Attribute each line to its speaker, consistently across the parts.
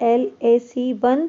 Speaker 1: LAC1,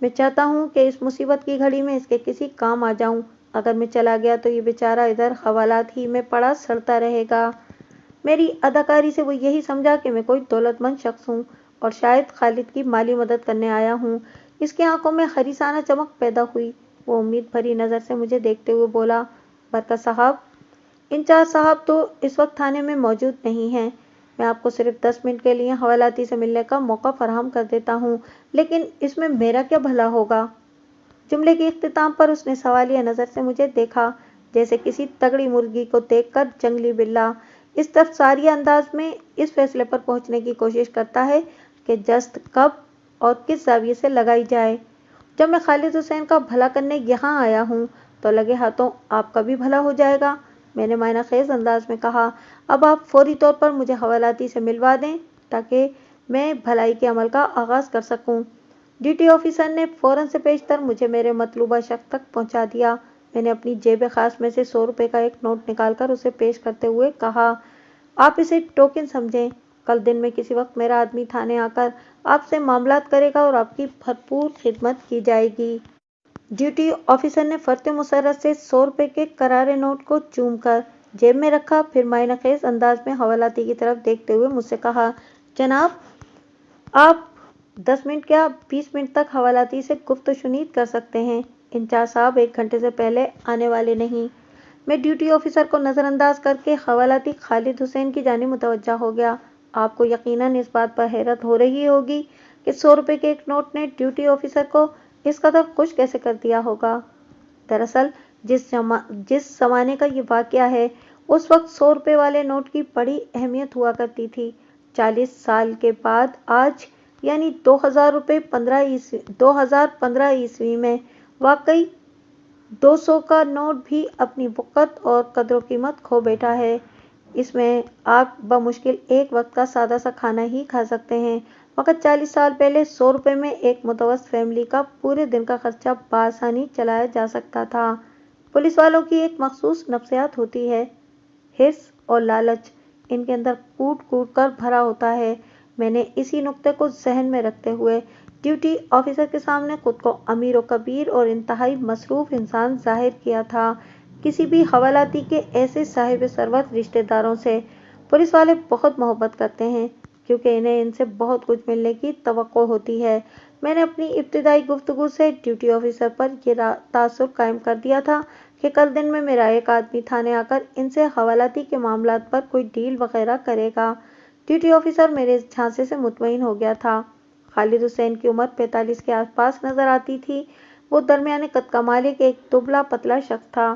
Speaker 1: میں چاہتا ہوں کہ اس مصیبت کی گھڑی میں اس کے کسی کام آ جاؤں۔ اگر میں چلا گیا تو یہ بیچارہ ادھر حوالات ہی میں پڑا سڑتا رہے گا۔ میری اداکاری سے وہ یہی سمجھا کہ میں کوئی دولت مند شخص ہوں اور شاید خالد کی مالی مدد کرنے آیا ہوں۔ اس کی آنکھوں میں حریصانہ چمک پیدا ہوئی۔ وہ امید بھری نظر سے مجھے دیکھتے ہوئے بولا، برکت صاحب، انچارج صاحب تو اس وقت تھانے میں موجود نہیں ہیں۔ میں آپ کو صرف 10 منٹ کے لیے حوالاتی سے ملنے کا موقع فراہم کر دیتا ہوں، لیکن اس میں میرا کیا بھلا ہوگا؟ جملے کے اختتام پر اس نے سوالیہ نظر سے مجھے دیکھا، جیسے کسی تگڑی مرغی کو دیکھ کر جنگلی بلّا استفساریہ انداز میں اس فیصلے پر پہنچنے کی کوشش کرتا ہے کہ جست کب اور کس زاویے سے لگائی جائے۔ جب میں خالد حسین کا بھلا کرنے یہاں آیا ہوں تو لگے ہاتھوں آپ کا بھی بھلا ہو جائے گا، میں نے معنی خیز انداز میں کہا۔ اب آپ فوری طور پر مجھے حوالاتی سے ملوا دیں تاکہ میں بھلائی کے عمل کا آغاز کر سکوں۔ ڈیوٹی آفیسر نے فوراً سے پیشتر مجھے میرے مطلوبہ شخص تک پہنچا دیا۔ میں نے اپنی جیب خاص میں سے 100 روپے کا ایک نوٹ نکال کر اسے پیش کرتے ہوئے کہا، آپ اسے ٹوکن سمجھیں۔ کل دن میں کسی وقت میرا آدمی تھانے آ کر آپ سے معاملات کرے گا اور آپ کی بھرپور خدمت کی جائے گی۔ ڈیوٹی آفیسر نے فرط مسرت سے 100 روپے کے کرارے نوٹ کو چوم کر جیب میں رکھا، پھر معنی خیز انداز میں حوالاتی کی طرف دیکھتے ہوئے مجھ سے کہا، جناب، آپ 10 منٹ کیا 20 منٹ تک حوالاتی سے گفت و شنید کر سکتے ہیں۔ انچارج صاحب 1 گھنٹے سے پہلے آنے والے نہیں۔ میں ڈیوٹی آفیسر کو نظر انداز کر کے حوالاتی خالد حسین کی جانب متوجہ ہو گیا۔ آپ کو یقیناً اس بات پر حیرت ہو رہی ہوگی کہ 100 روپے کے ایک نوٹ نے ڈیوٹی آفیسر کو اس قدر خوش کیسے کر دیا ہوگا۔ دراصل جس زمانے کا یہ واقعہ ہے، اس وقت 100 روپے والے نوٹ کی بڑی اہمیت ہوا کرتی تھی۔ 40 سال کے بعد آج یعنی 2015 عیسوی میں واقعی 200 کا نوٹ بھی اپنی وقت اور قدر و قیمت کھو بیٹھا ہے۔ اس میں آپ بمشکل ایک وقت کا سادہ سا کھانا ہی کھا سکتے ہیں، وقت 40 سال پہلے 100 روپے میں ایک متوسط فیملی کا پورے دن کا خرچہ بآسانی چلایا جا سکتا تھا۔ پولیس والوں کی ایک مخصوص نفسیات ہوتی ہے، حرص اور لالچ ان کے اندر کوٹ کوٹ کر بھرا ہوتا ہے۔ میں نے اسی نکتے کو ذہن میں رکھتے ہوئے ڈیوٹی آفیسر کے سامنے خود کو امیر و کبیر اور انتہائی مصروف انسان ظاہر کیا تھا۔ کسی بھی حوالاتی کے ایسے صاحب ثروت رشتہ داروں سے پولیس والے بہت محبت کرتے ہیں، کیونکہ انہیں ان سے بہت کچھ ملنے کی توقع ہوتی ہے۔ میں نے اپنی ابتدائی گفتگو سے ڈیوٹی آفیسر پر یہ تاثر قائم کر دیا تھا کہ کل دن میں میرا ایک آدمی تھانے آ کر ان سے حوالاتی کے معاملات پر کوئی ڈیل وغیرہ کرے گا۔ ڈیوٹی آفیسر میرے اس جھانسے سے مطمئن ہو گیا تھا۔ خالد حسین کی عمر 45 کے آس پاس نظر آتی تھی۔ وہ درمیانے قد کا مالک ایک دبلا پتلا شخص تھا۔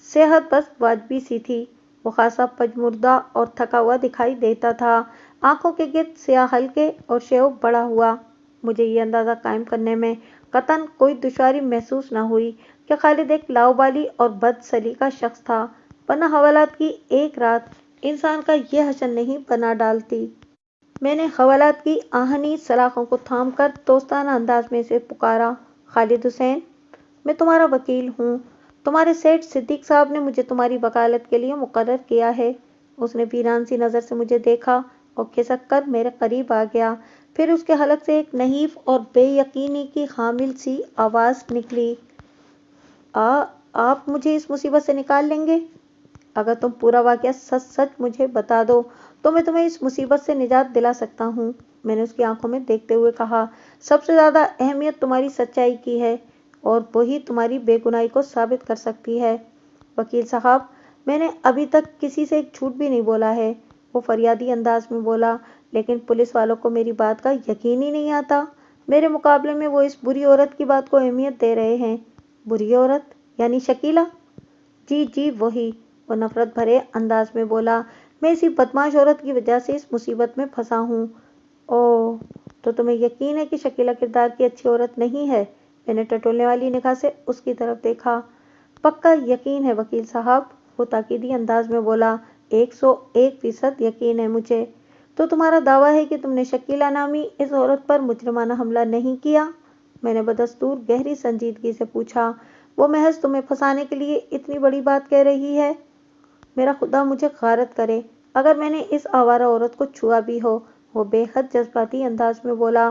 Speaker 1: صحت بس واجبی سی تھی۔ وہ خاصا پژمردہ اور تھکا ہوا دکھائی دیتا تھا۔ آنکھوں کے گرد سیاہ حلقے اور شیو بڑھا ہوا۔ مجھے یہ اندازہ قائم کرنے میں قطعاً کوئی دشواری محسوس نہ ہوئی کہ خالد ایک لاؤبالی اور بد سلیقہ شخص تھا، ورنہ حوالات کی ایک رات انسان کا یہ حشر نہیں بنا ڈالتی۔ میں نے حوالات کی آہنی سلاخوں کو تھام کر دوستانہ انداز میں اسے پکارا، خالد حسین، میں تمہارا وکیل ہوں۔ تمہارے سیٹ صدیق صاحب نے مجھے تمہاری وکالت کے لیے مقرر کیا ہے۔ اس نے ویران سی نظر سے مجھے دیکھا اور کھسک کر میرے قریب آ گیا۔ پھر اس کے حلق سے ایک نحیف اور بے یقینی کی حامل سی آواز نکلی، آپ مجھے اس مصیبت سے نکال لیں گے؟ اگر تم پورا واقعہ سچ سچ مجھے بتا دو تو میں تمہیں اس مصیبت سے نجات دلا سکتا ہوں، میں نے اس کی آنکھوں میں دیکھتے ہوئے کہا۔ سب سے زیادہ اہمیت تمہاری سچائی کی ہے اور وہی تمہاری بے گناہی کو ثابت کر سکتی ہے۔ وکیل صاحب، میں نے ابھی تک کسی سے ایک جھوٹ بھی نہیں بولا ہے، وہ فریادی انداز میں بولا، لیکن پولیس والوں کو میری بات کا یقین ہی نہیں آتا۔ میرے مقابلے میں وہ اس بری عورت کی بات کو اہمیت دے رہے ہیں۔ بری عورت یعنی شکیلہ؟ جی جی وہی، وہ نفرت بھرے انداز میں بولا۔ میں اسی بدمعاش عورت کی وجہ سے اس مصیبت میں پھنسا ہوں۔ اوہ، تو تمہیں یقین ہے کہ شکیلہ کردار کی اچھی عورت نہیں ہے؟ میں نے ٹٹولنے والی نگاہ سے اس کی طرف دیکھا۔ پکا یقین ہے وکیل صاحب، وہ تاکیدی انداز میں بولا، 101% یقین ہے مجھے۔ تو تمہارا دعویٰ ہے کہ تم نے شکیلہ نامی اس عورت پر مجرمانہ حملہ نہیں کیا؟ میں نے بدستور گہری سنجیدگی سے پوچھا۔ وہ محض تمہیں پھنسانے کے لیے اتنی بڑی بات کہہ رہی ہے؟ میرا خدا مجھے غارت کرے اگر میں نے اس آوارہ عورت کو چھوا بھی ہو، وہ بے حد جذباتی انداز میں بولا۔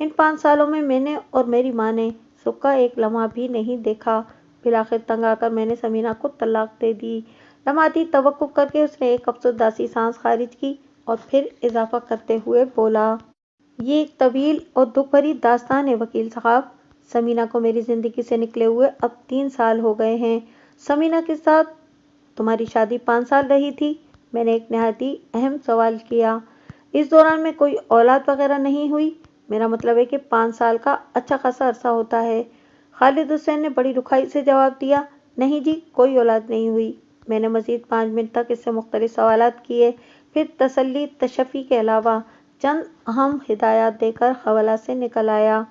Speaker 1: ان 5 سالوں میں میں نے اور میری ماں نے سکھ کا ایک لمحہ بھی نہیں دیکھا۔ بالآخر تنگ آ کر میں نے سمینا کو طلاق دے دی۔ لمحاتی توقف کر کے اس نے ایک افسردہ سانس خارج کی اور پھر اضافہ کرتے ہوئے بولا، یہ ایک طویل اور دکھ بھری داستان ہے وکیل صاحب۔ سمینا کو میری زندگی سے نکلے ہوئے اب 3 سال ہو گئے ہیں۔ سمینا کے ساتھ تمہاری شادی 5 سال رہی تھی۔ میں نے ایک نہایت ہی اہم سوال کیا، اس دوران میں کوئی اولاد وغیرہ نہیں ہوئی؟ میرا مطلب ہے کہ 5 سال کا اچھا خاصا عرصہ ہوتا ہے۔ خالد حسین نے بڑی رکھائی سے جواب دیا، نہیں جی، کوئی اولاد نہیں ہوئی۔ میں نے مزید 5 منٹ تک اس سے مختلف سوالات کیے، پھر تسلی تشفی کے علاوہ چند اہم ہدایات دے کر حوالہ سے نکل آیا۔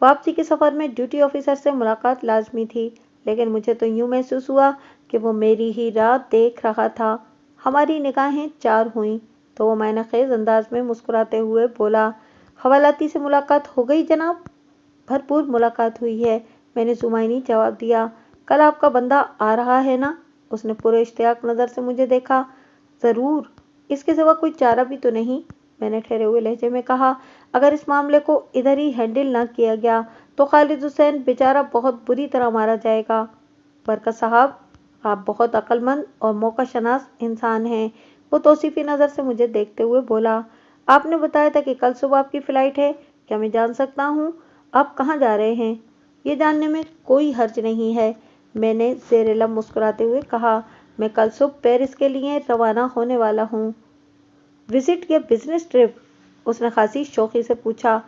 Speaker 1: واپسی کے سفر میں ڈیوٹی آفیسر سے ملاقات لازمی تھی، لیکن مجھے تو یوں محسوس ہوا کہ وہ میری ہی راہ دیکھ رہا تھا۔ ہماری نگاہیں چار ہوئیں تو وہ معنی خیز انداز میں مسکراتے ہوئے بولا، حوالاتی سے ملاقات ہو گئی جناب؟ بھرپور ملاقات ہوئی ہے، میں نے زمینی جواب دیا۔ کل آپ کا بندہ آ رہا ہے نا؟ اس نے پورے اشتیاق نظر سے مجھے دیکھا۔ ضرور، اس کے سوا کوئی چارہ بھی تو نہیں، میں نے ٹھہرے ہوئے لہجے میں کہا۔ اگر اس معاملے کو ادھر ہی ہینڈل نہ کیا گیا تو خالد حسین بیچارہ بہت بری طرح مارا جائے گا۔ برکت صاحب، آپ بہت عقل مند اور موقع شناس انسان ہیں، وہ توصیفی نظر سے مجھے دیکھتے ہوئے بولا۔ آپ نے بتایا تھا کہ کل صبح آپ کی فلائٹ ہے، کیا میں جان سکتا ہوں آپ کہاں جا رہے ہیں؟ یہ جاننے میں کوئی حرج نہیں ہے، میں نے زیر لب مسکراتے ہوئے کہا۔ میں کل صبح پیرس کے لیے روانہ ہونے والا ہوں۔ وزٹ یا بزنس ٹرپ؟ اس نے خاصی شوخی سے پوچھا۔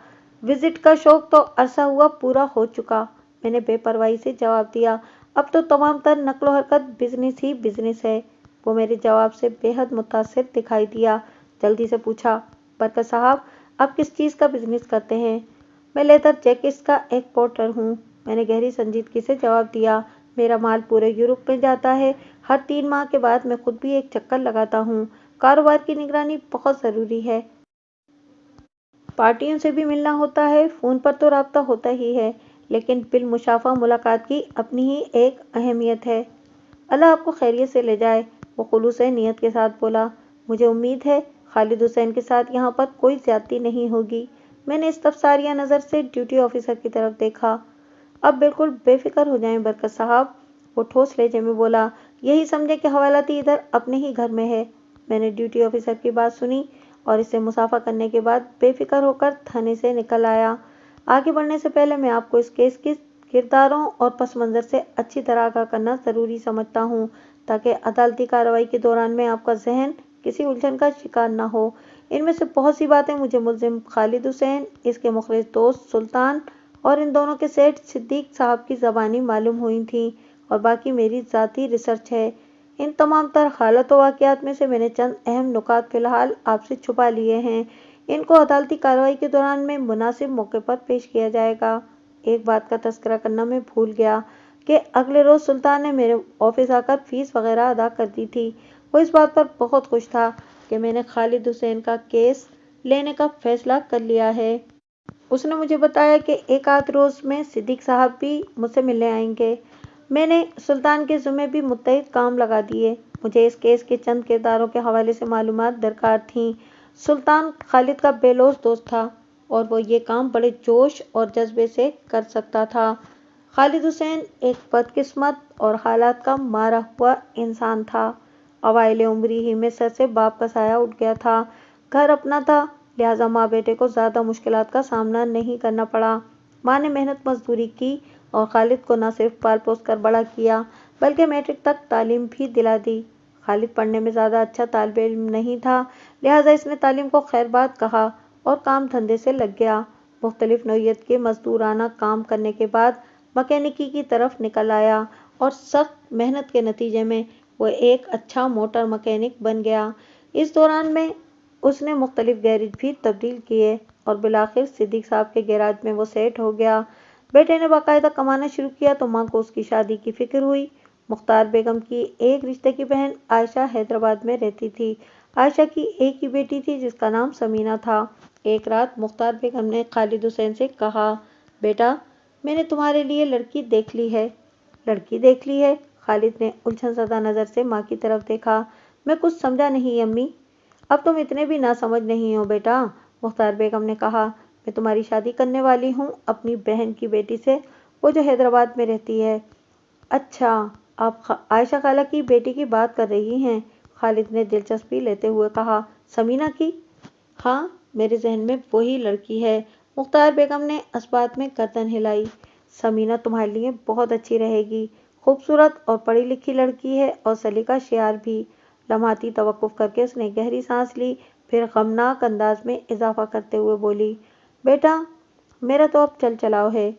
Speaker 1: وزٹ کا شوق تو عرصہ ہوا پورا ہو چکا، میں نے بے پرواہی سے جواب دیا۔ اب تو تمام تر نقل و حرکت بزنس ہی بزنس ہے۔ وہ میرے جواب سے بے حد متاثر دکھائی دیا، جلدی سے پوچھا، برکت صاحب آپ کس چیز کا بزنس کرتے ہیں؟ میں لیدر جیکٹس کا ایکسپورٹر ہوں، میں نے گہری سنجیدگی سے جواب دیا۔ میرا مال پورے یورپ میں جاتا ہے، ہر 3 ماہ کے بعد میں خود بھی ایک چکر لگاتا ہوں۔ کاروبار کی نگرانی بہت ضروری ہے، پارٹیوں سے بھی ملنا ہوتا ہے، فون پر تو رابطہ ہوتا ہی ہے، لیکن بالمشافہ ملاقات کی اپنی ہی ایک اہمیت ہے۔ اللہ آپ کو خیریت سے لے جائے، وہ خلوص نیت کے ساتھ بولا۔ مجھے امید ہے خالد حسین کے ساتھ یہاں پر کوئی زیادتی نہیں ہوگی۔ میں نے استفساریہ نظر سے ڈیوٹی آفیسر کی طرف دیکھا۔ اب بالکل بے فکر ہو جائیں برکت صاحب، وہ ٹھوس لہجے میں بولا، یہی سمجھیں کہ حوالاتی ادھر اپنے ہی گھر میں ہے۔ میں نے ڈیوٹی آفیسر کی بات سنی اور اس سے مصافحہ کرنے کے بعد بے فکر ہو کر تھانے سے نکل آیا۔ آگے بڑھنے سے پہلے میں آپ کو اس کیس کی کرداروں اور پس منظر سے اچھی طرح آگاہ کرنا ضروری سمجھتا ہوں، تاکہ عدالتی کارروائی کے دوران میں آپ کا ذہن کسی الجھن کا شکار نہ ہو۔ ان میں سے بہت سی باتیں مجھے ملزم خالد حسین، اس کے مخلص دوست سلطان اور ان دونوں کے سیٹ صدیق صاحب کی زبانی معلوم ہوئی تھیں، اور باقی میری ذاتی ریسرچ ہے۔ ان تمام تر حالات و واقعات میں سے میں نے چند اہم نکات فی الحال آپ سے چھپا لیے ہیں، ان کو عدالتی کارروائی کے دوران میں مناسب موقع پر پیش کیا جائے گا۔ ایک بات کا تذکرہ کرنا میں بھول گیا کہ اگلے روز سلطان نے میرے آفس آ کر فیس وغیرہ ادا کر دی تھی۔ وہ اس بات پر بہت خوش تھا کہ میں نے خالد حسین کا کیس لینے کا فیصلہ کر لیا ہے۔ اس نے مجھے بتایا کہ ایک آدھ روز میں صدیق صاحب بھی مجھ سے ملنے آئیں گے۔ میں نے سلطان کے ذمے بھی متعدد کام لگا دیے۔ مجھے اس کیس کے چند کرداروں کے حوالے سے معلومات درکار تھیں۔ سلطان خالد کا بے لوث دوست تھا اور وہ یہ کام بڑے جوش اور جذبے سے کر سکتا تھا۔ خالد حسین ایک بدقسمت اور حالات کا مارا ہوا انسان تھا۔ اوائل عمری ہی میں سر سے باپ کا سایہ اٹھ گیا تھا۔ گھر اپنا تھا، لہٰذا ماں بیٹے کو زیادہ مشکلات کا سامنا نہیں کرنا پڑا۔ ماں نے محنت مزدوری کی اور خالد کو نہ صرف پال پوس کر بڑا کیا بلکہ میٹرک تک تعلیم بھی دلا دی۔ خالد پڑھنے میں زیادہ اچھا طالب علم نہیں تھا، لہٰذا اس نے تعلیم کو خیر بات کہا اور کام دھندے سے لگ گیا۔ مختلف نوعیت کے مزدورانہ کام کرنے کے بعد مکینکی کی طرف نکل آیا اور سخت محنت کے نتیجے میں وہ ایک اچھا موٹر مکینک بن گیا۔ اس دوران میں اس نے مختلف گیراج بھی تبدیل کیے اور بالآخر صدیق صاحب کے گیراج میں وہ سیٹ ہو گیا۔ بیٹے نے باقاعدہ کمانا شروع کیا تو ماں کو اس کی شادی کی فکر ہوئی۔ مختار بیگم کی ایک رشتے کی بہن عائشہ حیدرآباد میں رہتی تھی۔ عائشہ کی ایک ہی بیٹی تھی جس کا نام سمینا تھا۔ ایک رات مختار بیگم نے خالد حسین سے کہا، بیٹا میں نے تمہارے لیے لڑکی دیکھ لی ہے۔ لڑکی دیکھ لی ہے؟ خالد نے الجھن زدہ نظر سے ماں کی طرف دیکھا۔ میں کچھ سمجھا نہیں امی۔ اب تم اتنے بھی ناسمجھ نہیں ہو بیٹا، مختار بیگم نے کہا، میں تمہاری شادی کرنے والی ہوں اپنی بہن کی بیٹی سے، وہ جو حیدرآباد میں رہتی ہے۔ اچھا، آپ عائشہ خالہ کی بیٹی کی بات کر رہی ہیں؟ خالد نے دلچسپی لیتے ہوئے کہا۔ سمینا کی؟ ہاں، میرے ذہن میں وہی لڑکی ہے۔ مختار بیگم نے اس بات میں گردن ہلائی۔ سمینا تمہارے لیے بہت اچھی رہے گی، خوبصورت اور پڑھی لکھی لڑکی ہے اور سلیقہ شعار بھی۔ لمحاتی توقف کر کے اس نے گہری سانس لی، پھر غمناک انداز میں اضافہ کرتے ہوئے بولی، بیٹا میرا تو اب چل چلاؤ ہے،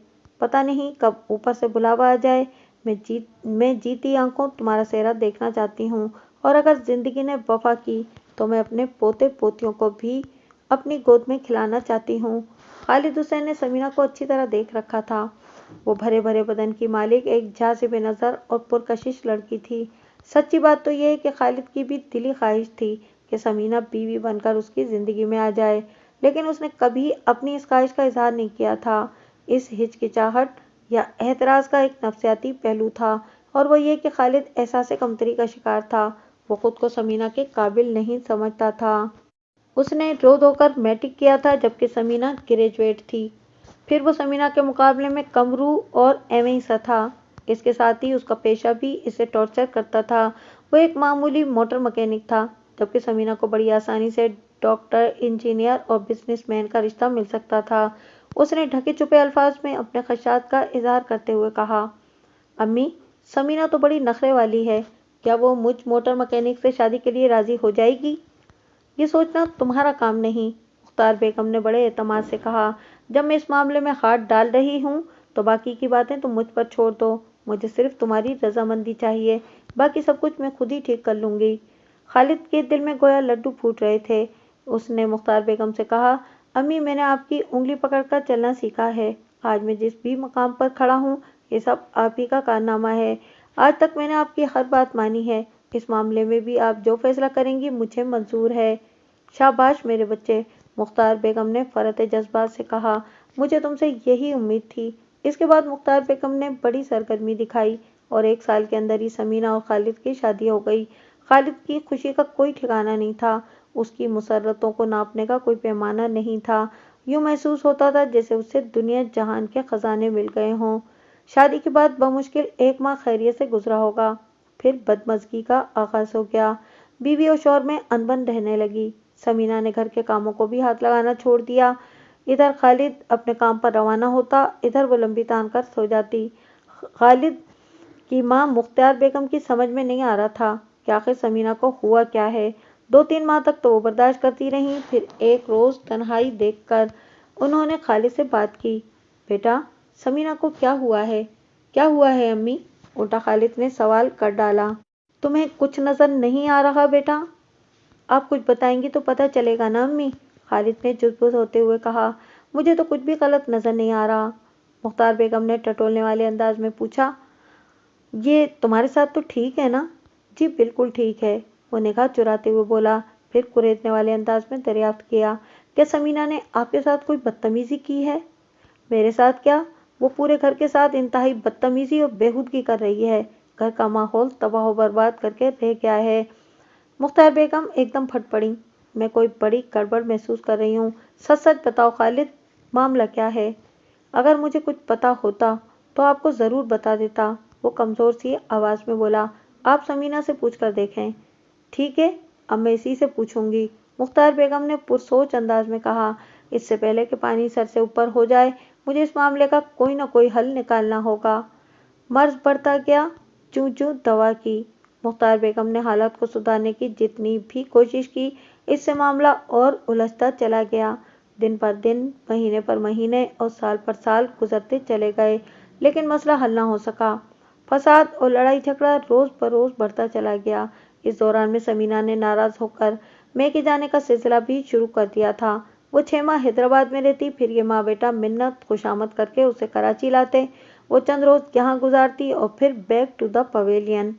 Speaker 1: پتہ نہیں کب اوپر سے بلاوا آ جائے۔ میں جیتی آنکھوں تمہارا چہرہ دیکھنا چاہتی ہوں، اور اگر زندگی نے وفا کی تو میں اپنے پوتے پوتیوں کو بھی اپنی گود میں کھلانا چاہتی ہوں۔ خالد حسین نے سمینا کو اچھی طرح دیکھ رکھا تھا۔ وہ بھرے بھرے بدن کی مالک، ایک جاذب نظر اور پرکشش لڑکی تھی۔ سچی بات تو یہ ہے کہ خالد کی بھی دلی خواہش تھی کہ سمینا بیوی بن کر اس کی زندگی میں آ جائے، لیکن اس نے کبھی اپنی اس خواہش کا اظہار نہیں کیا تھا۔ اس ہچکچاہٹ یا اعتراض کا ایک نفسیاتی پہلو تھا، اور وہ یہ کہ خالد احساس کمتری کا شکار تھا۔ وہ خود کو سمینا کے قابل نہیں سمجھتا تھا۔ اس نے رو دھو کر میٹرک کیا تھا جبکہ سمینا گریجویٹ تھی، پھر وہ سمینا کے مقابلے میں کم روح اور ایویں سا تھا۔ اس کے ساتھ ہی اس کا پیشہ بھی اسے ٹارچر کرتا تھا۔ وہ ایک معمولی موٹر مکینک تھا، جبکہ سمینا کو بڑی آسانی سے ڈاکٹر، انجینئر اور بزنس مین کا رشتہ مل سکتا تھا۔ اس نے ڈھکے چھپے الفاظ میں اپنے خدشات کا اظہار کرتے ہوئے کہا، امی، سمینا تو بڑی نخرے والی ہے، کیا وہ مجھ موٹر مکینک سے شادی کے لیے راضی ہو جائے گی؟ یہ سوچنا تمہارا کام نہیں، مختار بیگم نے بڑے اعتماد سے کہا۔ جب میں اس معاملے میں ہاتھ ڈال رہی ہوں تو باقی کی باتیں تم مجھ پر چھوڑ دو، مجھے صرف تمہاری رضامندی چاہیے، باقی سب کچھ میں خود ہی ٹھیک کر لوں گی۔ خالد کے دل میں گویا لڈو پھوٹ رہے تھے۔ اس نے مختار بیگم سے کہا، امی، میں نے آپ کی انگلی پکڑ کر چلنا سیکھا ہے۔ آج میں جس بھی مقام پر کھڑا ہوں یہ سب آپ ہی کا کارنامہ ہے۔ آج تک میں نے آپ کی ہر بات مانی ہے، اس معاملے میں بھی آپ جو فیصلہ کریں گی مجھے منظور ہے۔ شاباش میرے بچے، مختار بیگم نے فرط جذبات سے کہا، مجھے تم سے یہی امید تھی۔ اس کے بعد مختار بیگم نے بڑی سرگرمی دکھائی اور 1 سال کے اندر ہی سمینا اور خالد کی شادی ہو گئی۔ خالد کی خوشی کا کوئی ٹھکانہ نہیں تھا، اس کی مسرتوں کو ناپنے کا کوئی پیمانہ نہیں تھا۔ یوں محسوس ہوتا تھا جیسے اسے دنیا جہان کے خزانے مل گئے ہوں۔ شادی کے بعد بمشکل 1 ماہ خیریت سے گزرا ہوگا، پھر بدمزگی کا آغاز ہو گیا۔ بیوی اور شوہر میں انبن رہنے لگی۔ سمینا نے گھر کے کاموں کو بھی ہاتھ لگانا چھوڑ دیا۔ ادھر خالد اپنے کام پر روانہ ہوتا، ادھر وہ لمبی تان کر سو جاتی۔ خالد کی ماں مختار بیگم کی سمجھ میں نہیں آ رہا تھا کہ آخر سمینا کو ہوا کیا ہے۔ 2-3 ماہ تک تو وہ برداشت کرتی رہیں، پھر ایک روز تنہائی دیکھ کر انہوں نے خالد سے بات کی، بیٹا سمینا کو کیا ہوا ہے؟ کیا ہوا ہے امی؟ الٹا خالد نے سوال کر ڈالا۔ تمہیں کچھ نظر نہیں آ رہا بیٹا؟ آپ کچھ بتائیں گی تو پتہ چلے گا نا امی، خالد نے جزبز ہوتے ہوئے کہا۔ مجھے تو کچھ بھی غلط نظر نہیں آ رہا، مختار بیگم نے ٹٹولنے والے انداز میں پوچھا۔ یہ تمہارے ساتھ تو ٹھیک ہے نا؟ جی بالکل ٹھیک ہے، وہ نگاہ چراتے ہوئے بولا، پھر کریدنے والے انداز میں دریافت کیا، کیا سمینا نے آپ کے ساتھ کوئی بدتمیزی کی ہے؟ میرے ساتھ کیا، وہ پورے گھر کے ساتھ انتہائی بدتمیزی اور بےہودگی کر رہی ہے، گھر کا ماحول تباہ و برباد کر کے رہ گیا ہے۔ مختار بیگم ایک دم پھٹ پڑیں، میں کوئی بڑی گڑبڑ محسوس کر رہی ہوں، سچ سچ بتاؤ خالد، معاملہ کیا ہے؟ اگر مجھے کچھ پتا ہوتا تو آپ کو ضرور بتا دیتا، وہ کمزور سی آواز میں بولا۔ آپ سمینا سے پوچھ کر دیکھیں۔ ٹھیک ہے، اب میں اسی سے پوچھوں گی، مختار بیگم نے پرسوچ انداز میں کہا۔ اس سے پہلے کہ پانی سر سے اوپر ہو جائے مجھے اس معاملے کا کوئی نہ کوئی حل نکالنا ہوگا۔ مرض بڑھتا گیا، چوں چوں دوا کی۔ مختار بیگم نے حالات کو سدھارنے کی جتنی بھی کوشش کی، اس سے معاملہ اور الجھتا چلا گیا۔ دن پر دن، مہینے پر مہینے اور سال پر سال گزرتے چلے گئے، لیکن مسئلہ حل نہ ہو سکا۔ فساد اور لڑائی جھگڑا روز بروز بڑھتا چلا گیا۔ اس دوران میں سمینا نے ناراض ہو کر میکے جانے کا سلسلہ بھی شروع کر دیا تھا۔ وہ 6 ماہ حیدرآباد میں رہتی، پھر یہ ماں بیٹا منت خوشامد کر کے اسے کراچی لاتے، وہ چند روز یہاں گزارتی اور پھر بیک ٹو دا پویلین۔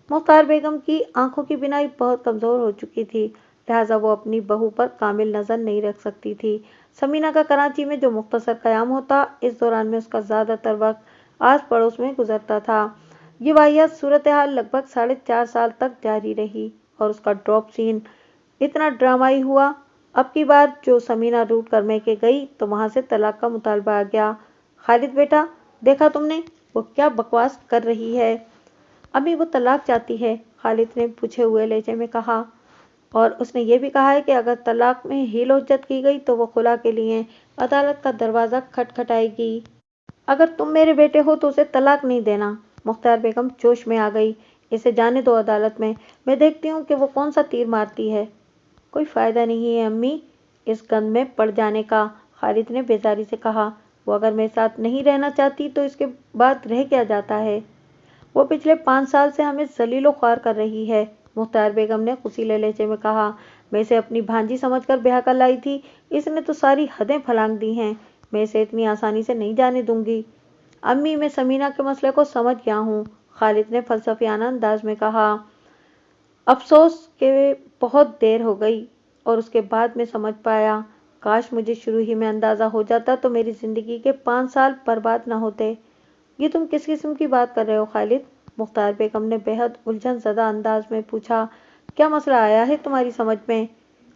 Speaker 1: مختار بیگم کی آنکھوں کی بینائی بہت کمزور ہو چکی تھی، لہٰذا وہ اپنی بہو پر کامل نظر نہیں رکھ سکتی تھی۔ سمینا کا کراچی میں جو مختصر قیام ہوتا، اس دوران میں اس کا زیادہ تر وقت آس پڑوس میں گزرتا تھا۔ یہ واحد صورتحال لگ بھگ 4.5 سال تک جاری رہی اور اس کا ڈراپ سین اتنا ڈرامائی ہوا اب کی بار جو سمینہ روٹ کر میں کے گئی تو وہاں سے طلاق کا مطالبہ آ گیا۔ خالد بیٹا، دیکھا تم نے وہ کیا بکواس کر رہی ہے؟ امی وہ طلاق چاہتی ہے، خالد نے پوچھے ہوئے لہجے میں کہا، اور اس نے یہ بھی کہا ہے کہ اگر طلاق میں ہیل و حجت کی گئی تو وہ خلا کے لیے عدالت کا دروازہ کھٹکھٹائے گی۔ اگر تم میرے بیٹے ہو تو اسے طلاق نہیں دینا۔ مختار بیگم جوش میں آ گئی۔ اسے جانے دو عدالت میں دیکھتی ہوں کہ وہ کون سا تیر مارتی ہے۔ کوئی فائدہ نہیں ہے امی اس گند میں پڑ جانے کا، خالد نے بیزاری سے کہا۔ وہ اگر میرے ساتھ نہیں رہنا چاہتی تو اس کے بعد رہ کیا جاتا ہے؟ وہ پچھلے 5 سال سے ہمیں ذلیل و خوار کر رہی ہے، مختار بیگم نے غصیلے لہجے میں کہا۔ میں اسے اپنی بھانجی سمجھ کر بیاہ کر لائی تھی، اس نے تو ساری حدیں پھلانگ دی ہیں۔ میں اسے اتنی آسانی سے نہیں جانے دوں گی۔ امی میں سمینہ کے مسئلے کو سمجھ گیا ہوں، خالد نے فلسفیانہ انداز میں کہا۔ افسوس کہ بہت دیر ہو گئی اور اس کے بعد میں سمجھ پایا۔ کاش مجھے شروع ہی میں اندازہ ہو جاتا تو میری زندگی کے 5 سال برباد نہ ہوتے۔ یہ تم کس قسم کی بات کر رہے ہو خالد؟ مختار بیگم نے بے حد الجھن زدہ انداز میں پوچھا۔ کیا مسئلہ آیا ہے تمہاری سمجھ میں؟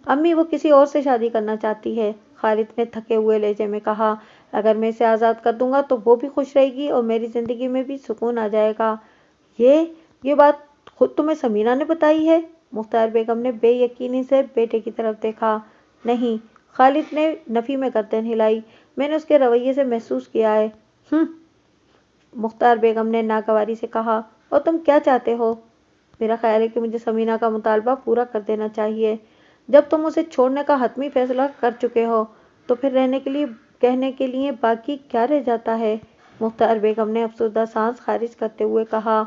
Speaker 1: امی وہ کسی اور سے شادی کرنا چاہتی ہے، خالد نے تھکے ہوئے لہجے میں کہا۔ اگر میں اسے آزاد کر دوں گا تو وہ بھی خوش رہے گی اور میری زندگی میں بھی سکون آ جائے گا۔ یہ بات خود تمہیں سمینہ نے بتائی ہے؟ مختار بیگم نے بے یقینی سے بیٹے کی طرف دیکھا۔ نہیں، خالد نے نفی میں گردن ہلائی، میں نے اس کے رویے سے محسوس کیا ہے۔ مختار بیگم نے ناگواری سے کہا، اور تم کیا چاہتے ہو؟ میرا خیال ہے کہ مجھے سمینہ کا مطالبہ پورا کر دینا چاہیے۔ جب تم اسے چھوڑنے کا حتمی فیصلہ کر چکے ہو تو پھر رہنے کے لیے کہنے کے لیے باقی کیا رہ جاتا ہے؟ مختار بیگم نے افسردہ سانس خارج کرتے ہوئے کہا۔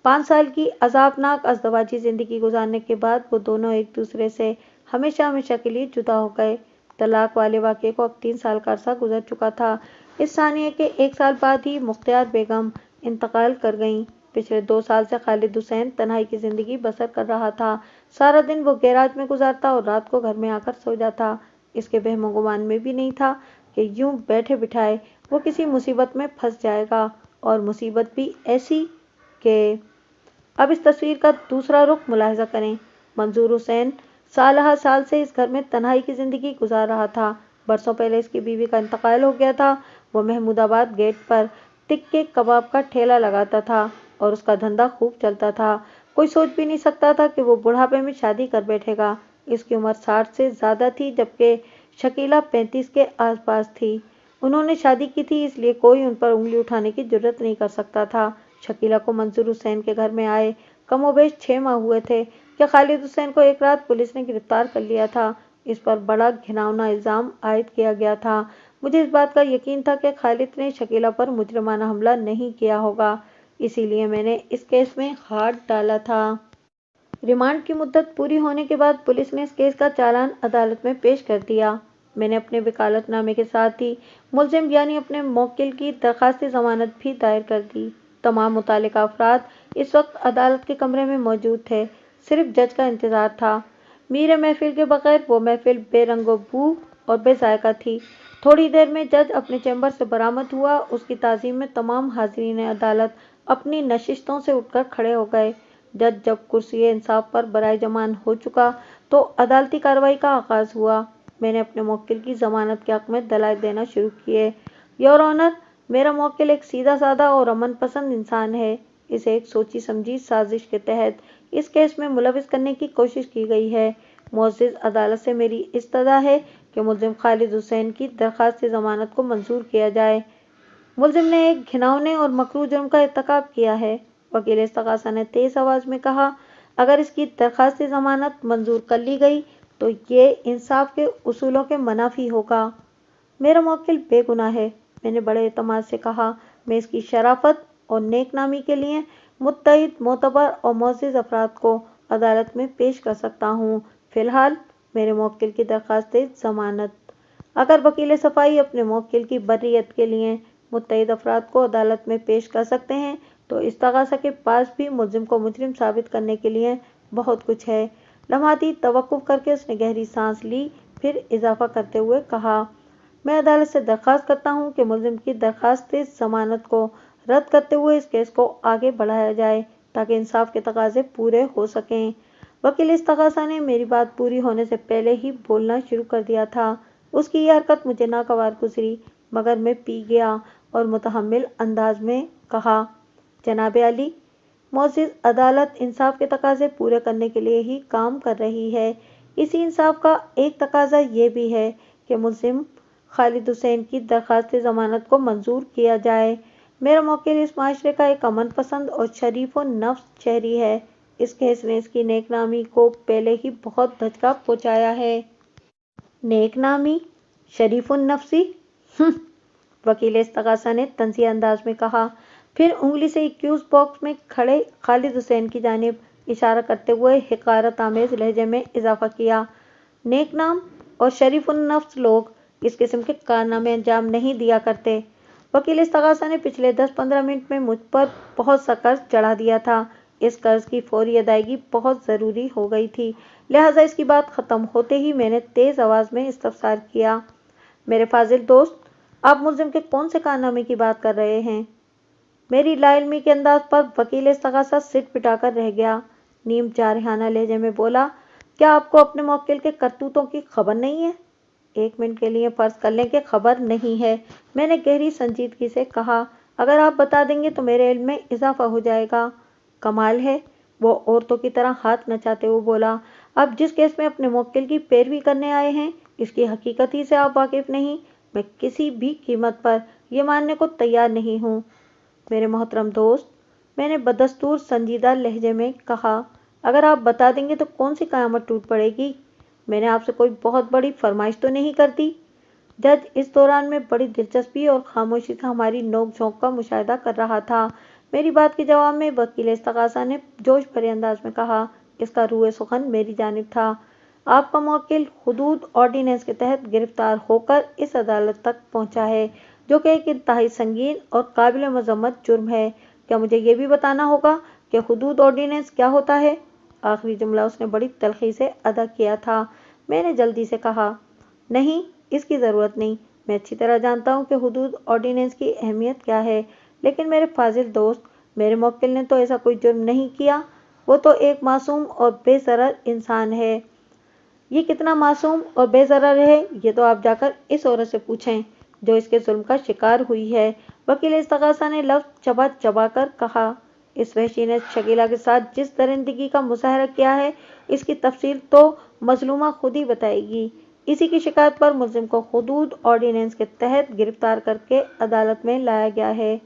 Speaker 1: 5 سال کی عذابناک ازدواجی زندگی گزارنے کے بعد وہ دونوں ایک دوسرے سے ہمیشہ ہمیشہ کے لیے جدا ہو گئے۔ طلاق والے واقعے کو اب 3 سال کا عرصہ گزر چکا تھا۔ اس ثانیے کے 1 سال بعد ہی مختار بیگم انتقال کر گئیں۔ پچھلے 2 سال سے خالد حسین تنہائی کی زندگی بسر کر رہا تھا۔ سارا دن وہ گیراج میں گزارتا اور رات کو گھر میں آ کر سو جاتا۔ اس کے وہم و گمان میں بھی نہیں تھا کہ یوں بیٹھے بٹھائے وہ کسی مصیبت میں پھنس جائے گا، اور مصیبت بھی ایسی کہ… اب اس تصویر کا دوسرا رخ ملاحظہ کریں۔ منظور حسین سالہ سال سے اس گھر میں تنہائی کی زندگی گزار رہا تھا۔ برسوں پہلے اس کی بیوی کا انتقال ہو گیا تھا۔ وہ محمود آباد گیٹ پر تکے کباب کا ٹھیلا لگاتا تھا اور اس کا دھندا خوب چلتا تھا۔ کوئی سوچ بھی نہیں سکتا تھا کہ وہ بڑھاپے میں شادی کر بیٹھے گا۔ اس کی عمر 60 سے زیادہ تھی جبکہ شکیلہ 35 کے آس پاس تھی۔ انہوں نے شادی کی تھی اس لیے کوئی ان پر انگلی اٹھانے کی جرات نہیں کر سکتا تھا۔ شکیلہ کو منظور حسین کے گھر میں آئے کم و بیش 6 ماہ ہوئے تھے کہ خالد حسین کو ایک رات پولیس نے گرفتار کر لیا تھا۔ اس پر بڑا گھناؤنا الزام عائد کیا گیا تھا۔ مجھے اس بات کا یقین تھا کہ خالد نے شکیلہ پر مجرمانہ حملہ نہیں کیا ہوگا، اسی لیے میں نے اس کیس میں ہاتھ ڈالا تھا۔ ریمانڈ کی مدت پوری ہونے کے بعد پولیس نے اس کیس کا چالان عدالت میں پیش کر دیا۔ میں نے اپنے وکالت نامے کے ساتھ ہی ملزم یعنی اپنے موکل کی درخواست ضمانت بھی دائر کر دی۔ تمام متعلقہ افراد اس وقت عدالت کے کمرے میں موجود تھے، صرف جج کا انتظار تھا۔ میر محفل کے بغیر وہ محفل بے رنگ و بو اور بے ذائقہ تھی۔ تھوڑی دیر میں جج اپنے چیمبر سے برآمد ہوا۔ اس کی تعظیم میں تمام حاضرین عدالت اپنی نشستوں سے اٹھ کر کھڑے ہو گئے۔ جج جب کرسی انصاف پر برائے جمان ہو چکا تو عدالتی کارروائی کا آغاز ہوا۔ میں نے اپنے موکل کی ضمانت کے حق میں دلائل دینا شروع کیے۔ یور آنر، میرا موکل ایک سیدھا سادہ اور امن پسند انسان ہے۔ اسے ایک سوچی سمجھی سازش کے تحت اس کیس میں ملوث کرنے کی کوشش کی گئی ہے۔ معزز عدالت سے میری استدعا ہے کہ ملزم خالد حسین کی درخواست ضمانت کو منظور کیا جائے۔ ملزم نے ایک گھناؤنے اور مکروہ جرم کا ارتکاب کیا ہے، وکیل استغاثہ نے تیز آواز میں کہا۔ اگر اس کی درخواست ضمانت منظور کر لی گئی تو یہ انصاف کے اصولوں کے منافی ہوگا۔ میرا موکل بے گناہ ہے، میں نے بڑے اعتماد سے کہا۔ میں اس کی شرافت اور نیک نامی کے لیے متعدد معتبر اور معزز افراد کو عدالت میں پیش کر سکتا ہوں۔ فی الحال میرے موکل کی درخواست ضمانت۔ اگر وکیل صفائی اپنے موکل کی برئت کے لیے متعدد افراد کو عدالت میں پیش کر سکتے ہیں تو استغاثہ کے پاس بھی ملزم کو مجرم ثابت کرنے کے لیے بہت کچھ ہے۔ لمحاتی توقف کر کے اس نے گہری سانس لی، پھر اضافہ کرتے ہوئے کہا، میں عدالت سے درخواست کرتا ہوں کہ ملزم کی درخواست ضمانت کو رد کرتے ہوئے اس کیس کو آگے بڑھایا جائے تاکہ انصاف کے تقاضے پورے ہو سکیں۔ وکیل استغاثہ نے میری بات پوری ہونے سے پہلے ہی بولنا شروع کر دیا تھا۔ اس کی یہ حرکت مجھے ناگوار گزری، مگر میں پی گیا اور متحمل انداز میں کہا، جناب عالی، معزز عدالت انصاف کے تقاضے پورے کرنے کے لیے ہی کام کر رہی ہے۔ اسی انصاف کا ایک تقاضا یہ بھی ہے کہ ملزم خالد حسین کی درخواست ضمانت کو منظور کیا جائے۔ میرا موکل اس معاشرے کا ایک امن پسند اور شریف و نفس شہری ہے۔ اس کیس نے اس کی نیک نامی کو پہلے ہی بہت دھچکا پہنچایا ہے۔ نیک نامی؟ شریف النفسی؟ وکیل استغاثہ نے طنزیہ انداز میں کہا، پھر انگلی سے ایکیوز باکس میں کھڑے خالد حسین کی جانب اشارہ کرتے ہوئے حقارت آمیز لہجے میں اضافہ کیا، نیک نام اور شریف النفس لوگ اس قسم کے کارنامے انجام نہیں دیا کرتے۔ وکیل استغاثہ نے پچھلے 10-15 منٹ میں مجھ پر بہت سا قرض چڑھا دیا تھا۔ اس قرض کی فوری ادائیگی بہت ضروری ہو گئی تھی، لہٰذا اس کی بات ختم ہوتے ہی میں نے تیز آواز میں استفسار کیا، میرے فاضل دوست، آپ ملزم کے کون سے کارنامے کی بات کر رہے ہیں؟ میری لا علمی کے انداز پر وکیل استغاثہ سٹ پٹا کر رہ گیا۔ نیم جارحانہ لہجے میں بولا، کیا آپ کو اپنے موکل کے کرتوتوں کی خبر نہیں ہے؟ 1 منٹ کے لیے فرض کر لیں کہ خبر نہیں ہے، میں نے گہری سنجیدگی سے کہا، اگر آپ بتا دیں گے تو میرے علم میں اضافہ ہو جائے گا۔ کمال ہے، وہ عورتوں کی طرح ہاتھ نچاتے ہوئے بولا، آپ جس کیس میں اپنے موکل کی پیروی کرنے آئے ہیں، اس کی حقیقت ہی سے آپ واقف نہیں۔ میں کسی بھی قیمت پر یہ ماننے کو تیار نہیں ہوں۔ میرے محترم دوست، میں نے بدستور سنجیدہ لہجے میں کہا، اگر آپ بتا دیں گے تو کون سی قیامت ٹوٹ پڑے گی؟ میں نے آپ سے کوئی بہت بڑی فرمائش تو نہیں کر دی؟ جج اس دوران میں بڑی دلچسپی اور خاموشی سے ہماری نوک جھونک کا مشاہدہ کر رہا تھا۔ میری بات کے جواب میں وکیل استغاثہ نے جوش بھرے انداز میں کہا، اس کا روئے سخن میری جانب تھا، آپ کا موکل حدود آرڈیننس کے تحت گرفتار ہو کر اس عدالت تک پہنچا ہے، جو کہ ایک انتہائی سنگین اور قابل مذمت جرم ہے۔ کیا مجھے یہ بھی بتانا ہوگا کہ حدود آرڈیننس کیا ہوتا ہے؟ آخری جملہ اس نے بڑی تلخی سے ادا کیا تھا۔ میں نے جلدی سے کہا، نہیں، اس کی ضرورت نہیں، میں اچھی طرح جانتا ہوں کہ حدود آرڈیننس کی اہمیت کیا ہے، لیکن میرے فاضل دوست، میرے موکل نے تو ایسا کوئی جرم نہیں کیا، وہ تو ایک معصوم اور بے ضرر انسان ہے۔ یہ کتنا معصوم اور بے ضرر ہے، یہ تو آپ جا کر اس عورت سے پوچھیں جو اس کے ظلم کا شکار ہوئی ہے۔ وکیل استغاثہ نے لفظ چبا چبا کر کہا، اس وحشی نے شکیلہ کے ساتھ جس درندگی کا مظاہرہ کیا ہے، اس کی تفصیل تو مظلومہ خود ہی بتائے گی۔ اسی کی شکایت پر ملزم کو حدود آرڈیننس کے تحت گرفتار کر کے عدالت میں لایا گیا ہے۔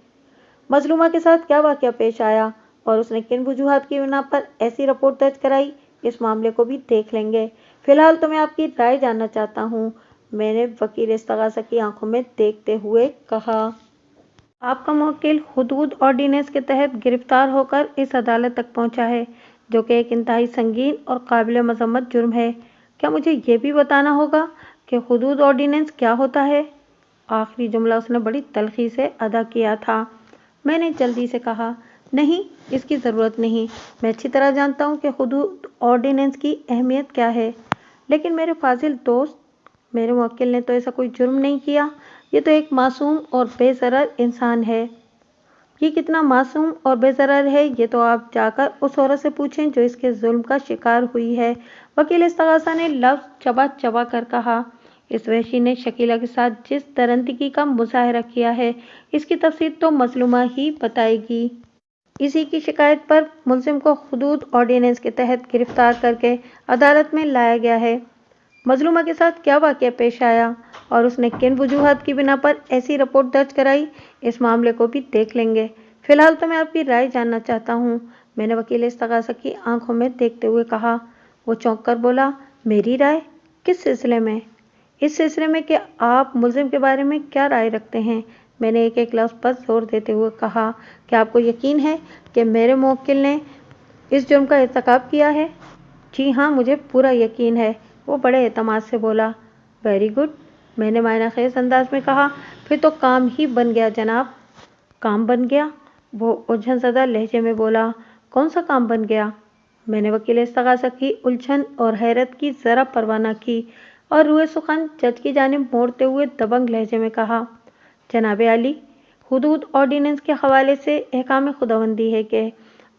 Speaker 1: مظلومہ کے ساتھ کیا واقعہ پیش آیا اور اس نے کن وجوہات کی بنا پر ایسی رپورٹ درج کرائی، اس معاملے کو بھی دیکھ لیں گے۔ فی الحال تو میں آپ کی رائے جاننا چاہتا ہوں، میں نے وکیل استغاثہ کی آنکھوں میں دیکھتے ہوئے کہا۔ آپ کا موکل حدود آرڈیننس کے تحت گرفتار ہو کر اس عدالت تک پہنچا ہے، جو کہ ایک انتہائی سنگین اور قابل مذمت جرم ہے۔ کیا مجھے یہ بھی بتانا ہوگا کہ حدود آرڈیننس کیا ہوتا ہے؟ آخری جملہ اس نے بڑی تلخی سے ادا کیا تھا۔ میں نے جلدی سے کہا، نہیں، اس کی ضرورت نہیں، میں اچھی طرح جانتا ہوں کہ حدود آرڈیننس کی اہمیت کیا ہے، لیکن میرے فاضل دوست، میرے موکل نے تو ایسا کوئی جرم نہیں کیا، یہ تو ایک معصوم اور بے ضرر انسان ہے۔ یہ کتنا معصوم اور بے ضرر ہے، یہ تو آپ جا کر اس عورت سے پوچھیں جو اس کے ظلم کا شکار ہوئی ہے۔ وکیل استغاثہ نے لفظ چبا چبا کر کہا، اس وحشی نے شکیلہ کے ساتھ جس درندگی کا مظاہرہ کیا ہے، اس کی تفصیل تو مظلومہ ہی بتائے گی۔ اسی کی شکایت پر ملزم کو حدود آرڈیننس کے تحت گرفتار کر کے عدالت میں لایا گیا ہے۔ مظلومہ کے ساتھ کیا واقعہ پیش آیا اور اس نے کن وجوہات کی بنا پر ایسی رپورٹ درج کرائی، اس معاملے کو بھی دیکھ لیں گے۔ فی الحال تو میں آپ کی رائے جاننا چاہتا ہوں، میں نے وکیل استغاثہ کی آنکھوں میں دیکھتے ہوئے کہا۔ وہ چونک کر بولا، میری رائے؟ کس سلسلے میں؟ اس سلسلے میں کہ آپ ملزم کے بارے میں کیا رائے رکھتے ہیں؟ میں نے ایک ایک لفظ پر زور دیتے ہوئے کہا، کیا آپ کو یقین ہے کہ میرے موکل نے اس جرم کا ارتکاب کیا ہے؟ جی ہاں، مجھے پورا یقین ہے، وہ بڑے اعتماد سے بولا۔ ویری گڈ، میں نے معنی خیز انداز میں کہا، پھر تو کام ہی بن گیا جناب۔ کام بن گیا؟ وہ الجھن زدہ لہجے میں بولا، کون سا کام بن گیا؟ میں نے وکیل استغاثہ کی الجھن اور حیرت کی ذرا پرواہ نہ کی اور روئے سخن جج کی جانب موڑتے ہوئے دبنگ لہجے میں کہا، جناب عالی، حدود آرڈیننس کے حوالے سے احکام خداوندی ہے کہ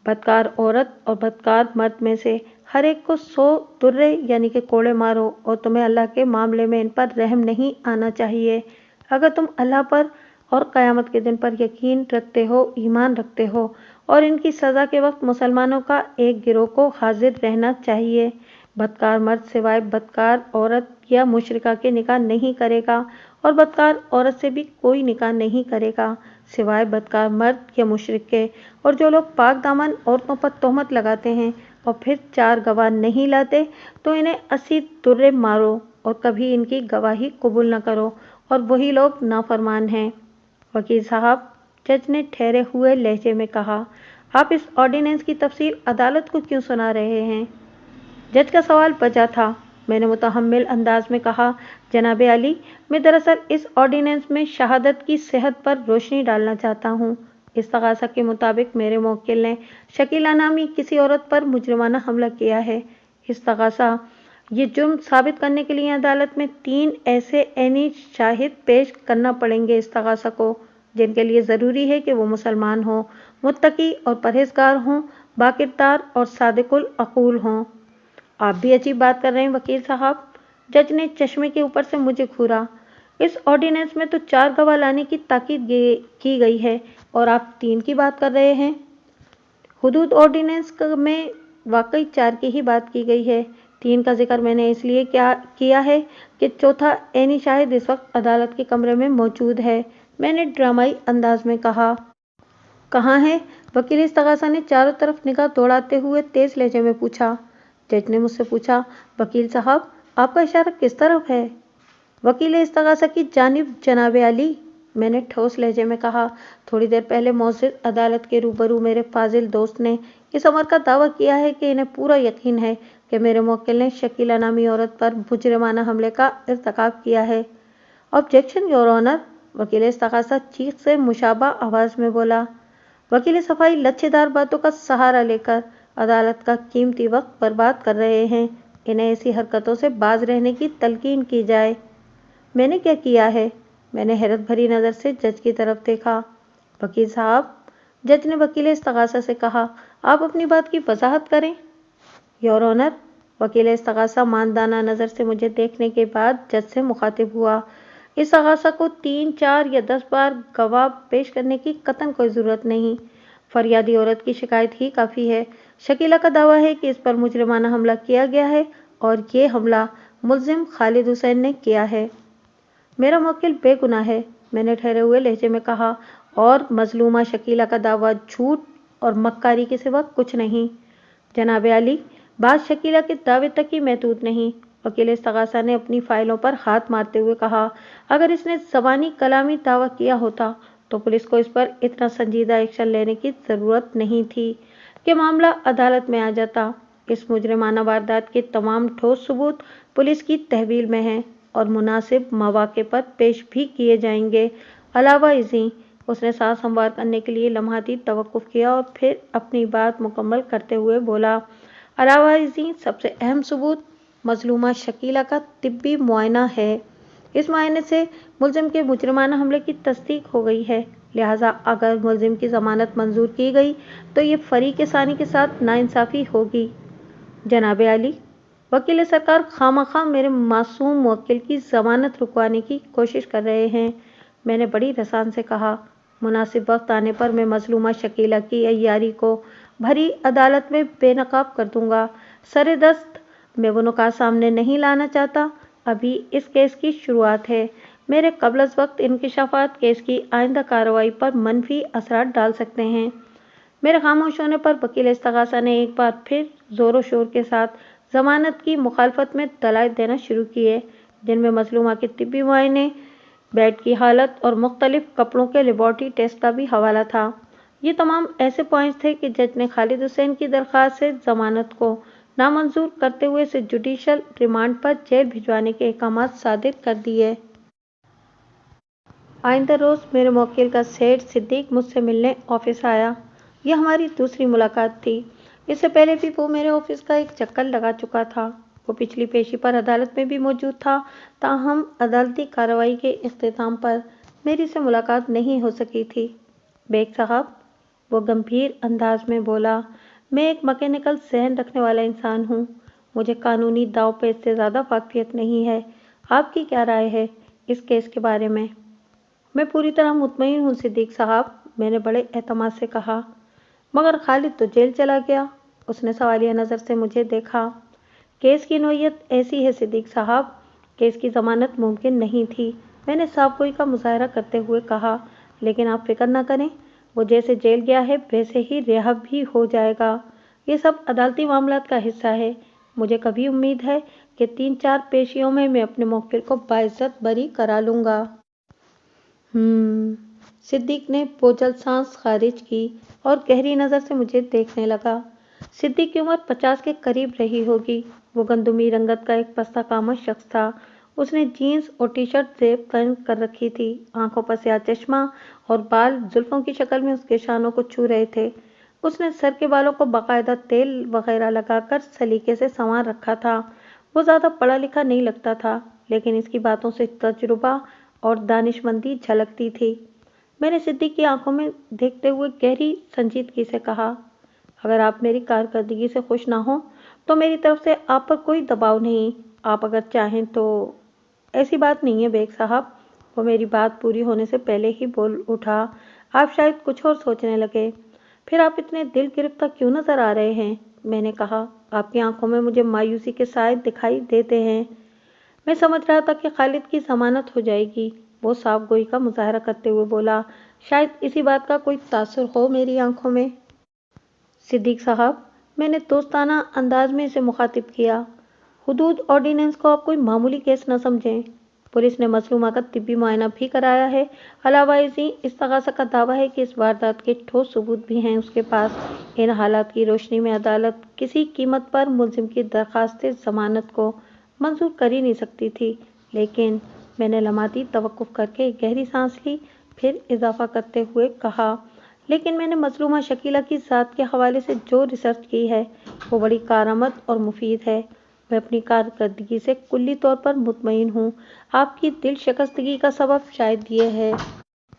Speaker 1: بدکار عورت اور بدکار مرد میں سے ہر ایک کو 100 درے یعنی کہ کوڑے مارو، اور تمہیں اللہ کے معاملے میں ان پر رحم نہیں آنا چاہیے۔ اگر تم اللہ پر اور قیامت کے دن پر یقین رکھتے ہو، ایمان رکھتے ہو، اور ان کی سزا کے وقت مسلمانوں کا ایک گروہ کو حاضر رہنا چاہیے۔ بدکار مرد سوائے بدکار عورت یا مشرکہ کے نکاح نہیں کرے گا، اور بدکار عورت سے بھی کوئی نکاح نہیں کرے گا سوائے بدکار مرد یا مشرک کے۔ اور جو لوگ پاک دامن عورتوں پر تہمت لگاتے ہیں اور پھر 4 گواہ نہیں لاتے تو انہیں 80 درے مارو اور کبھی ان کی گواہی قبول نہ کرو، اور وہی لوگ نافرمان ہیں۔ وکیل صاحب، جج نے ٹھہرے ہوئے لہجے میں کہا، آپ اس آرڈیننس کی تفصیل عدالت کو کیوں سنا رہے ہیں؟ جج کا سوال بجا تھا۔ میں نے متحمل انداز میں کہا، جناب عالی، میں دراصل اس آرڈیننس میں شہادت کی صحت پر روشنی ڈالنا چاہتا ہوں۔ استغاثہ کے مطابق میرے موکل نے شکیلہ نامی کسی عورت پر مجرمانہ حملہ کیا ہے۔ استغاثہ، یہ جرم ثابت کرنے کے لیے عدالت میں 3 ایسے عینی شاہد پیش کرنا پڑیں گے استغاثہ کو، جن کے لیے ضروری ہے کہ وہ مسلمان ہوں، متقی اور پرہیزگار ہوں، باکردار اور صادق العقول ہوں۔ آپ بھی عجیب بات کر رہے ہیں وکیل صاحب، جج نے چشمے کے اوپر سے مجھے گھورا۔ اس آرڈیننس میں تو 4 گواہ لانے کی تاکید کی گئی ہے اور آپ 3 کی بات کر رہے ہیں۔ حدود آرڈیننس میں واقعی 4 کی ہی بات کی گئی ہے۔ 3 کا ذکر میں نے اس لیے کیا ہے کہ چوتھا عینی شاہد اس وقت عدالت کے کمرے میں موجود ہے، میں نے ڈرامائی انداز میں کہا۔ کہاں ہے؟ وکیل استغاثہ نے چاروں طرف نگاہ دوڑاتے ہوئے تیز لہجے میں پوچھا۔ جج نے مجھ سے پوچھا، وکیل صاحب، آپ کا اشارہ کس طرف ہے؟ وکیل استغاثہ کی جانب جناب عالی، میں نے ٹھوس لہجے میں کہا۔ تھوڑی دیر پہلے معزز عدالت کے روبرو میرے فاضل دوست نے اس امر کا دعویٰ کیا ہے کہ انہیں پورا یقین ہے کہ میرے موکل نے شکیلہ نامی عورت پر مجرمانہ حملے کا ارتکاب کیا ہے۔ آبجیکشن یور آنر، وکیل استغاثہ چیخ سے مشابہ آواز میں بولا۔ وکیل صفائی لچھے دار باتوں کا سہارا لے کر عدالت کا قیمتی وقت برباد کر رہے ہیں، انہیں ایسی حرکتوں سے باز رہنے کی تلقین کی جائے۔ میں نے کیا کیا ہے؟ میں نے حیرت بھری نظر سے جج کی طرف دیکھا۔ وکیل صاحب، جج نے وکیل استغاثہ سے کہا، آپ اپنی بات کی وضاحت کریں۔ یور آنر، وکیل استغاثہ ماندانہ نظر سے مجھے دیکھنے کے بعد جج سے مخاطب ہوا، استغاثہ کو 3، 4 یا 10 بار گواہ پیش کرنے کی قطعاً کوئی ضرورت نہیں، فریادی عورت کی شکایت ہی کافی ہے۔ شکیلہ کا دعویٰ ہے کہ اس پر مجرمانہ حملہ کیا گیا ہے اور یہ حملہ ملزم خالد حسین نے کیا ہے۔ میرا موکل بے گناہ ہے، میں نے ٹھہرے ہوئے لہجے میں کہا، اور مظلومہ شکیلہ کا دعویٰ جھوٹ اور مکاری کے سوا کچھ نہیں۔ جناب عالی، بات شکیلہ کے دعوے تک ہی محدود نہیں، وکیل استغاثہ نے اپنی فائلوں پر ہاتھ مارتے ہوئے کہا، اگر اس نے زبانی کلامی دعویٰ کیا ہوتا تو پولیس کو اس پر اتنا سنجیدہ ایکشن لینے کی ضرورت نہیں تھی کہ معاملہ عدالت میں آ جاتا۔ اس مجرمانہ واردات کے تمام ٹھوس ثبوت پولیس کی تحویل میں ہیں اور مناسب مواقع پر پیش بھی کیے جائیں گے۔ علاوہ ازیں، اس نے سانس ہموار کرنے کے لیے لمحاتی توقف کیا اور پھر اپنی بات مکمل کرتے ہوئے بولا، علاوہ ازیں سب سے اہم ثبوت مظلومہ شکیلہ کا طبی معائنہ ہے۔ اس معائنے سے ملزم کے مجرمانہ حملے کی تصدیق ہو گئی ہے، لہٰذا اگر ملزم کی ضمانت منظور کی گئی تو یہ فریق ثانی کے ساتھ ناانصافی ہوگی۔ جناب عالی، وکیل سرکار خواہ میرے معصوم موکل کی ضمانت رکوانے کی کوشش کر رہے ہیں، میں نے بڑی رسان سے کہا۔ مناسب وقت آنے پر میں مظلومہ شکیلہ کی عیاری کو بھری عدالت میں بے نقاب کر دوں گا۔ سر دست میں وہ نکات سامنے نہیں لانا چاہتا، ابھی اس کیس کی شروعات ہے، میرے قبل از وقت انکشافات کیس کی آئندہ کارروائی پر منفی اثرات ڈال سکتے ہیں۔ میرے خاموش ہونے پر وکیل استغاثہ نے ایک بار پھر زور و شور کے ساتھ ضمانت کی مخالفت میں دلائل دینا شروع کیے، جن میں مظلومہ کے طبی معائنے، بیڈ کی حالت اور مختلف کپڑوں کے لیبارٹری ٹیسٹ کا بھی حوالہ تھا۔ یہ تمام ایسے پوائنٹس تھے کہ جج نے خالد حسین کی درخواست سے ضمانت کو نامنظور کرتے ہوئے اسے جوڈیشل ریمانڈ پر جیل بھجوانے کے احکامات صادر کر دیے۔ آئندہ روز میرے موکل کا سیٹھ صدیق مجھ سے ملنے آفس آیا۔ یہ ہماری دوسری ملاقات تھی، اس سے پہلے بھی وہ میرے آفس کا ایک چکر لگا چکا تھا۔ وہ پچھلی پیشی پر عدالت میں بھی موجود تھا، تاہم عدالتی کارروائی کے اختتام پر میری سے ملاقات نہیں ہو سکی تھی۔ بیگ صاحب، وہ گمبھیر انداز میں بولا، میں ایک مکینیکل ذہن رکھنے والا انسان ہوں، مجھے قانونی داؤ پیچ سے زیادہ واقفیت نہیں ہے۔ آپ کی کیا رائے ہے اس کیس کے بارے میں؟ میں پوری طرح مطمئن ہوں صدیق صاحب، میں نے بڑے اعتماد سے کہا۔ مگر خالد تو جیل چلا گیا۔ اس نے سوالیہ نظر سے مجھے دیکھا۔ کیس کی نوعیت ایسی ہے صدیق صاحب، کیس کی ضمانت ممکن نہیں تھی، میں نے صاف گوئی کا مظاہرہ کرتے ہوئے کہا، لیکن آپ فکر نہ کریں، وہ جیسے جیل گیا ہے ویسے ہی رہا بھی ہو جائے گا۔ یہ سب عدالتی معاملات کا حصہ ہے۔ مجھے کبھی امید ہے کہ 3-4 پیشیوں میں اپنے موکل کو باعزت بری کرا لوں گا۔ صدیق نے بوجھل سانس خارج کی اور گہری نظر سے مجھے دیکھنے لگا۔ صدیق کی عمر 50 کے قریب رہی ہوگی۔ وہ گندمی رنگت کا ایک پستہ کامت شخص تھا۔ اس نے جینز اور ٹی شرٹ زیب پہن کر رکھی تھی۔ آنکھوں پر سیاہ چشمہ اور بال زلفوں کی شکل میں اس کے شانوں کو چھو رہے تھے۔ اس نے سر کے بالوں کو باقاعدہ تیل وغیرہ لگا کر سلیقے سے سنوار رکھا تھا۔ وہ زیادہ پڑھا لکھا نہیں لگتا تھا، لیکن اس کی باتوں سے تجربہ اور دانشمندی جھلکتی تھی۔ میں نے صدیق کی آنکھوں میں دیکھتے ہوئے گہری سنجیدگی سے کہا، اگر آپ میری کارکردگی سے خوش نہ ہوں تو میری طرف سے آپ پر کوئی دباؤ نہیں، آپ اگر چاہیں تو۔ ایسی بات نہیں ہے بیگ صاحب، وہ میری بات پوری ہونے سے پہلے ہی بول اٹھا، آپ شاید کچھ اور سوچنے لگے۔ پھر آپ اتنے دل گرفتہ کیوں نظر آ رہے ہیں؟ میں نے کہا، آپ کی آنکھوں میں مجھے مایوسی کے سائے دکھائی دیتے ہیں۔ میں سمجھ رہا تھا کہ خالد کی ضمانت ہو جائے گی۔ وہ صاف گوئی کا مظاہرہ کرتے ہوئے بولا، شاید اسی بات کا کوئی تاثر ہو میری آنکھوں میں۔ صدیق صاحب، میں نے دوستانہ انداز میں اسے مخاطب کیا، حدود آرڈیننس کو آپ کوئی معمولی کیس نہ سمجھیں۔ پولیس نے مظلومہ کا طبی معائنہ بھی کرایا ہے۔ علاوہ ازیں استغاثہ کا دعویٰ ہے کہ اس واردات کے ٹھوس ثبوت بھی ہیں اس کے پاس۔ ان حالات کی روشنی میں عدالت کسی قیمت پر ملزم کی درخواست ضمانت کو منظور کر ہی نہیں سکتی تھی، لیکن میں نے لمحاتی توقف کر کے گہری سانس لی، پھر اضافہ کرتے ہوئے کہا، لیکن میں نے مظلومہ شکیلہ کی ذات کے حوالے سے جو ریسرچ کی ہے وہ بڑی کارآمد اور مفید ہے۔ میں اپنی کارکردگی سے کلی طور پر مطمئن ہوں۔ آپ کی دل شکستگی کا سبب شاید یہ ہے،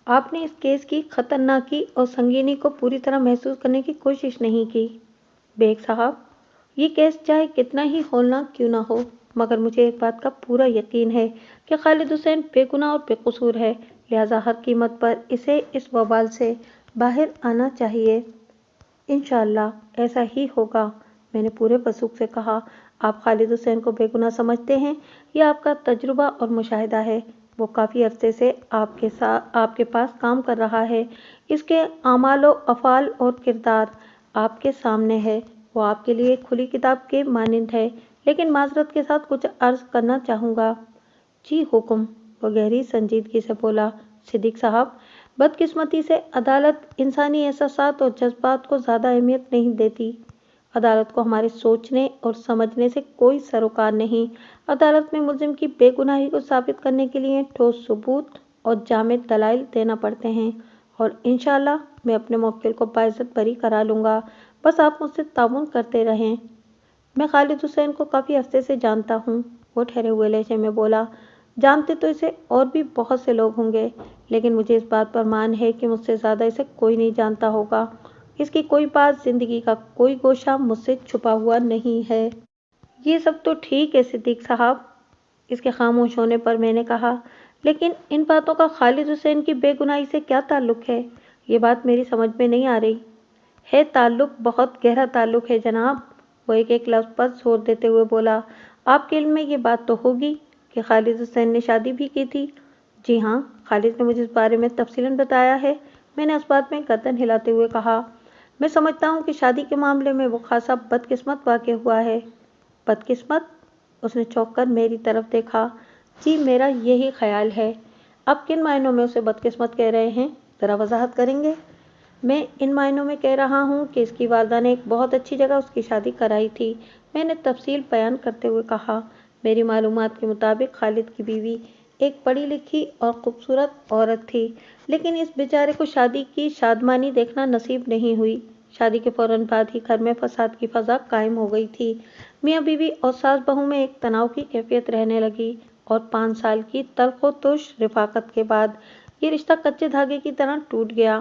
Speaker 1: آپ نے اس کیس کی خطرناکی اور سنگینی کو پوری طرح محسوس کرنے کی کوشش نہیں کی۔ بیگ صاحب، یہ کیس چاہے کتنا ہی ہولناک کیوں نہ ہو، مگر مجھے ایک بات کا پورا یقین ہے کہ خالد حسین بے گناہ اور بے قصور ہے، لہٰذا ہر قیمت پر اسے اس وبال سے باہر آنا چاہیے۔ انشاءاللہ ایسا ہی ہوگا، میں نے پورے وثوق سے کہا۔ آپ خالد حسین کو بے گناہ سمجھتے ہیں، یہ آپ کا تجربہ اور مشاہدہ ہے۔ وہ کافی عرصے سے آپ کے پاس کام کر رہا ہے، اس کے اعمال و افعال اور کردار آپ کے سامنے ہے۔ وہ آپ کے لیے ایک کھلی کتاب کے مانند ہے، لیکن معذرت کے ساتھ کچھ عرض کرنا چاہوں گا۔ جی حکم، وہ گہری سنجیدگی سے بولا۔ صدیق صاحب، بدقسمتی سے عدالت انسانی احساسات اور جذبات کو زیادہ اہمیت نہیں دیتی۔ عدالت کو ہمارے سوچنے اور سمجھنے سے کوئی سروکار نہیں۔ عدالت میں ملزم کی بے گناہی کو ثابت کرنے کے لیے ٹھوس ثبوت اور جامع دلائل دینا پڑتے ہیں، اور انشاءاللہ میں اپنے موکل کو باعزت بری کرا لوں گا، بس آپ مجھ سے تعاون کرتے رہیں۔ میں خالد حسین کو کافی عرصے سے جانتا ہوں، وہ ٹھہرے ہوئے لہجے میں بولا۔ جانتے تو اسے اور بھی بہت سے لوگ ہوں گے، لیکن مجھے اس بات پر مان ہے کہ مجھ سے زیادہ اسے کوئی نہیں جانتا ہوگا۔ اس کی کوئی بات، زندگی کا کوئی گوشہ مجھ سے چھپا ہوا نہیں ہے۔ یہ سب تو ٹھیک ہے صدیق صاحب، اس کے خاموش ہونے پر میں نے کہا، لیکن ان باتوں کا خالد حسین کی بے گناہی سے کیا تعلق ہے؟ یہ بات میری سمجھ میں نہیں آ رہی۔ ہے تعلق، بہت گہرا تعلق ہے جناب، وہ ایک لفظ پر زور دیتے ہوئے بولا۔ آپ کے علم میں یہ بات تو ہوگی کہ خالد حسین نے شادی بھی کی تھی؟ جی ہاں، خالد نے مجھے اس بارے میں تفصیلاً بتایا ہے، میں نے اس بات میں گردن ہلاتے ہوئے کہا۔ میں سمجھتا ہوں کہ شادی کے معاملے میں وہ خاصا بدقسمت واقع ہوا ہے۔ بدقسمت؟ اس نے چونک کر میری طرف دیکھا۔ جی میرا یہی خیال ہے۔ آپ کن معنوں میں اسے بدقسمت کہہ رہے ہیں، ذرا وضاحت کریں گے؟ میں ان معنوں میں کہہ رہا ہوں کہ اس کی والدہ نے ایک بہت اچھی جگہ اس کی شادی کرائی تھی، میں نے تفصیل بیان کرتے ہوئے کہا۔ میری معلومات کے مطابق خالد کی بیوی ایک پڑھی لکھی اور خوبصورت عورت تھی، لیکن اس بیچارے کو شادی کی شادمانی دیکھنا نصیب نہیں ہوئی۔ شادی کے فوراً بعد ہی گھر میں فساد کی فضا قائم ہو گئی تھی۔ میاں بیوی اور ساس بہو میں ایک تناؤ کی کیفیت رہنے لگی، اور 5 سال کی تلخ و ترش رفاقت کے بعد یہ رشتہ کچے دھاگے کی طرح ٹوٹ گیا۔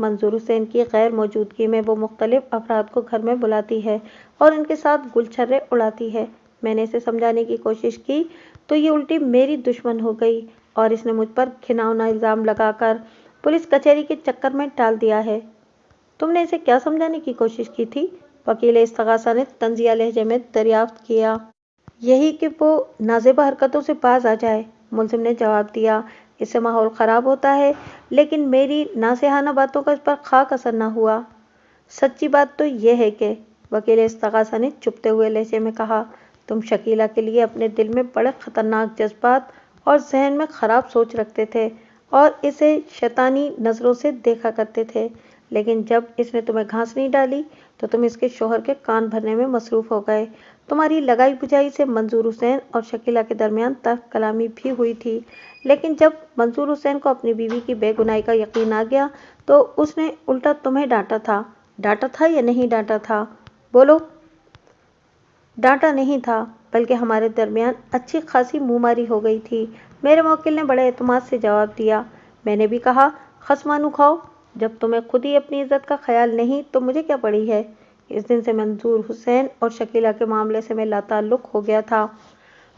Speaker 1: منظور حسین کی غیر موجودگی میں وہ مختلف افراد کو گھر میں بلاتی ہے اور ان کے ساتھ گلچھرے اڑاتی ہے۔ میں نے اسے سمجھانے کی کوشش کی تو یہ الٹی میری دشمن ہو گئی اور اس نے مجھ پر گھناؤنا الزام لگا کر پولیس کچہری کے چکر میں ڈال دیا ہے۔ تم نے اسے کیا سمجھانے کی کوشش کی تھی؟ وکیل استغاثہ نے طنزیہ لہجے میں دریافت کیا۔ یہی کہ وہ نازیبہ حرکتوں سے باز آ جائے، ملزم نے جواب دیا۔ اس سے ماحول خراب ہوتا ہے، لیکن میری ناصحانہ باتوں کا اس پر خاک اثر نہ ہوا۔ سچی بات تو یہ ہے کہ وکیل استغاثہ نے چپتے ہوئے لہجے میں کہا، تم شکیلہ کے لیے اپنے دل میں بڑے خطرناک جذبات اور ذہن میں خراب سوچ رکھتے تھے اور اسے شیطانی نظروں سے دیکھا کرتے تھے، لیکن جب اس نے تمہیں گھاس نہیں ڈالی تو تم اس کے شوہر کے کان بھرنے میں مصروف ہو گئے۔ تمہاری لگائی بجھائی سے منظور حسین اور شکیلہ کے درمیان تلخ کلامی بھی ہوئی تھی، لیکن جب منظور حسین کو اپنی بیوی کی بے گناہی کا یقین آ گیا تو اس نے الٹا تمہیں ڈانٹا تھا۔ ڈانٹا تھا یا نہیں ڈانٹا تھا؟ بولو۔ ڈانٹا نہیں تھا، بلکہ ہمارے درمیان اچھی خاصی منہ ماری ہو گئی تھی، میرے موکل نے بڑے اعتماد سے جواب دیا۔ میں نے بھی کہا، خسمانو کھاؤ، جب تمہیں خود ہی اپنی عزت کا خیال نہیں تو مجھے کیا پڑی ہے۔ اس دن سے منظور حسین اور شکیلہ کے معاملے سے میں لاتعلق ہو گیا تھا۔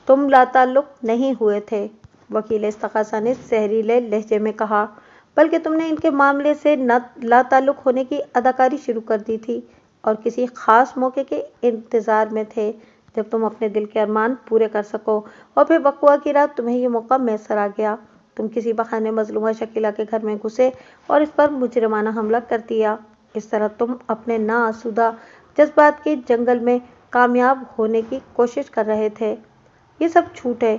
Speaker 1: تم لاتعلق نہیں ہوئے تھے، وکیل استغاثہ نے زہریلے لہجے میں کہا، بلکہ تم نے ان کے معاملے سے لاتعلق ہونے کی اداکاری شروع کر دی تھی اور کسی خاص موقع کے انتظار میں تھے جب تم اپنے دل کے ارمان پورے کر سکو، اور پھر وقوعہ کی رات تمہیں یہ موقع میسر آ گیا۔ تم کسی بہانے مظلومہ شکیلہ کے گھر میں گھسے اور اس پر مجرمانہ حملہ کر دیا۔ اس طرح تم اپنے ناآسودہ جذبات کے جنگل میں کامیاب ہونے کی کوشش کر رہے تھے۔ یہ سب جھوٹ ہے،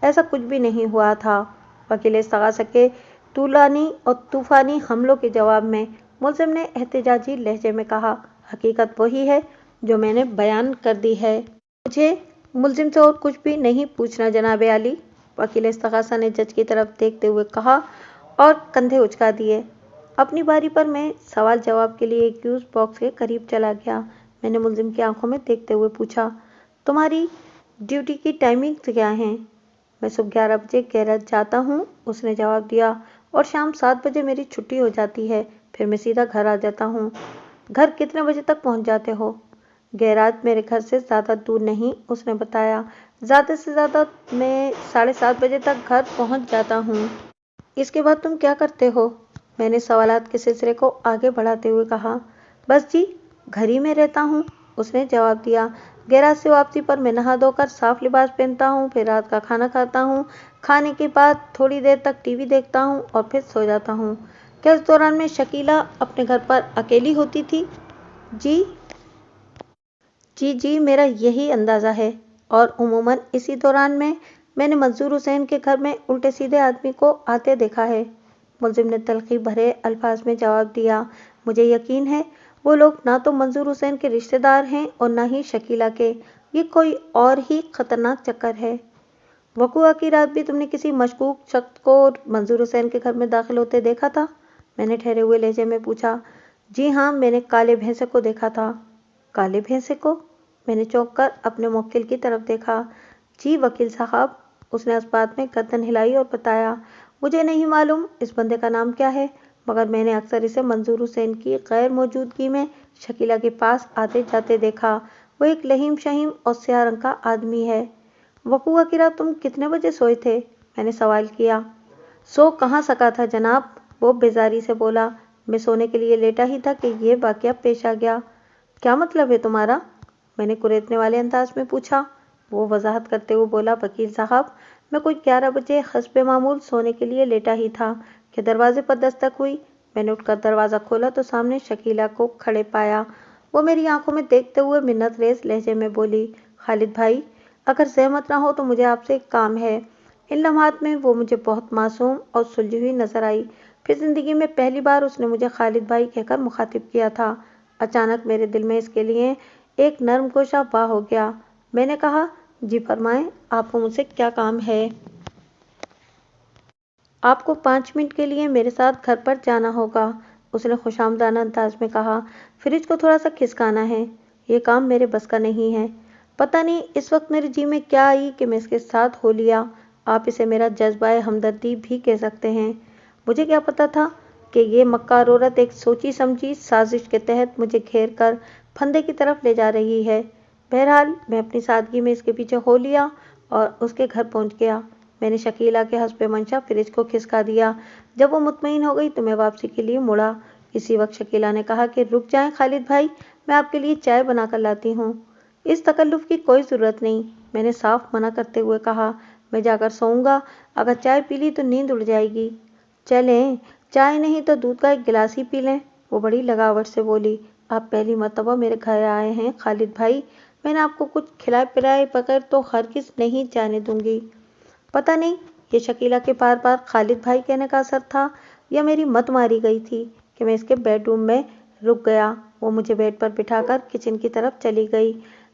Speaker 1: ایسا کچھ بھی نہیں ہوا تھا۔ وکیل استغاثہ کے طولانی اور طوفانی حملوں کے جواب میں ملزم نے احتجاجی لہجے میں کہا، حقیقت وہی ہے جو میں نے بیان کر دی ہے۔ مجھے ملزم سے اور کچھ بھی نہیں پوچھنا جناب عالی، وکیل استغاثہ نے جج کی طرف دیکھتے ہوئے کہا اور کندھے اچکا دیے۔ اپنی باری پر میں سوال جواب کے لیے ایکیوز باکس کے قریب چلا گیا۔ میں نے ملزم کی آنکھوں میں دیکھتے ہوئے پوچھا، تمہاری ڈیوٹی کی ٹائمنگز کیا ہیں؟ میں صبح 11 بجے گیراج جاتا ہوں، اس نے جواب دیا، اور شام 7 بجے میری چھٹی ہو جاتی ہے، پھر میں سیدھا گھر آ جاتا ہوں۔ گھر کتنے بجے تک پہنچ جاتے ہو؟ گیراج میرے گھر سے زیادہ دور نہیں، اس نے بتایا، زیادہ سے زیادہ میں 7:30 بجے تک گھر پہنچ جاتا ہوں۔ اس کے بعد تم کیا کرتے ہو؟ میں نے سوالات کے سلسلے کو آگے بڑھاتے ہوئے کہا، بس جی، گھر ہی میں رہتا ہوں، اس نے جواب دیا۔ گیراج سے واپسی پر میں نہا دھو کر صاف لباس پہنتا ہوں، پھر رات کا کھانا کھاتا ہوں، کھانے کے بعد تھوڑی دیر تک ٹی وی دیکھتا ہوں اور پھر سو جاتا ہوں۔ کیا اس دوران میں شکیلہ اپنے گھر پر اکیلی ہوتی تھی؟ جی جی، میرا یہی اندازہ ہے، اور عموماً اسی دوران میں نے منظور حسین کے گھر میں الٹے سیدھے آدمی کو آتے دیکھا ہے، ملزم نے تلخی بھرے الفاظ میں جواب دیا۔ مجھے یقین ہے وہ لوگ نہ تو منظور حسین کے رشتہ دار ہیں اور نہ ہی شکیلہ کے، یہ کوئی اور ہی خطرناک چکر ہے۔ وقوعہ کی رات بھی تم نے کسی مشکوک شخص کو منظور حسین کے گھر میں داخل ہوتے دیکھا تھا؟ میں نے ٹھہرے ہوئے لہجے میں پوچھا۔ جی ہاں، میں نے کالے بھینسے کو دیکھا تھا۔ کالے بھینسے کو؟ میں نے چونک کر اپنے موکل کی طرف دیکھا۔ جی وکیل صاحب، اس نے اس بات میں گردن ہلائی اور بتایا، مجھے نہیں معلوم اس بندے کا نام کیا ہے، مگر میں نے اکثر اسے منظور حسین کی غیر موجودگی میں شکیلہ کے پاس آتے جاتے دیکھا۔ وہ ایک لہیم شہیم اور سیاہ رنگ کا آدمی ہے۔ وقوعہ کی رات تم کتنے بجے سوئے تھے؟ میں نے سوال کیا۔ سو کہاں سکا تھا جناب، وہ بیزاری سے بولا، میں سونے کے لیے لیٹا ہی تھا کہ یہ واقعہ پیش آ گیا۔ کیا مطلب ہے تمہارا؟ میں نے کریدنے والے انداز میں پوچھا۔ وہ وضاحت کرتے ہوئے بولا، وکیل صاحب، میں کچھ 11 بجے حسب معمول سونے کے لیے لیٹا ہی تھا کہ دروازے پر دستک ہوئی۔ میں نے اٹھ کر دروازہ کھولا تو سامنے شکیلہ کو کھڑے پایا۔ وہ میری آنکھوں میں دیکھتے ہوئے منت ریز لہجے میں بولی، خالد بھائی، اگر زحمت نہ ہو تو مجھے آپ سے ایک کام ہے۔ ان لمحات میں وہ مجھے بہت معصوم اور سلجھی ہوئی نظر آئی، پھر زندگی میں پہلی بار اس نے مجھے خالد بھائی کہہ کر مخاطب کیا تھا۔ اچانک میرے دل میں اس کے لیے ایک نرم گوشہ وا ہو گیا۔ میں نے کہا، جی فرمائیں، آپ کو مجھ سے کیا کام ہے؟ آپ کو 5 منٹ کے لیے میرے ساتھ گھر پر جانا ہوگا، اس نے خوشامدانہ انداز میں کہا۔ فریج کو تھوڑا سا کھسکانا ہے، یہ کام میرے بس کا نہیں ہے۔ پتہ نہیں اس وقت میرے جی میں کیا آئی کہ میں اس کے ساتھ ہو لیا۔ آپ اسے میرا جذبہ ہمدردی بھی کہہ سکتے ہیں۔ مجھے کیا پتہ تھا کہ یہ مکار عورت ایک سوچی سمجھی سازش کے تحت مجھے گھیر کر پھندے کی طرف لے جا رہی ہے۔ بہرحال میں اپنی سادگی میں اس کے پیچھے ہو لیا اور اس کے گھر پہنچ گیا۔ میں نے شکیلہ کے حسب منشا فریج کو کھسکا دیا۔ جب وہ مطمئن ہو گئی تو میں واپسی کے لیے مڑا۔ اسی وقت شکیلہ نے کہا کہ رک جائیں خالد بھائی، میں آپ کے لیے چائے بنا کر لاتی ہوں۔ اس تکلف کی کوئی ضرورت نہیں، میں نے صاف منع کرتے ہوئے کہا۔ میں جا کر سوؤں گا، اگر چائے پی لی تو نیند اڑ جائے گی۔ چلیں، چائے نہیں تو دودھ کا ایک گلاس ہی پی لیں، وہ بڑی لگاوٹ سے بولی۔ آپ پہلی مرتبہ میرے گھر آئے ہیں خالد بھائی، میں نے آپ کو کچھ کھلائے پلائے بغیر تو ہرگز نہیں جانے دوں گی۔ پتہ نہیں یہ شکیلہ کے بار بار خالد بھائی کہنے کا اثر تھا یا میری مت ماری گئی تھی کہ میں اس کے بیڈ روم میں رک گیا۔ وہ مجھے بیڈ پر بٹھا کر کچن کی طرف چلی گئی۔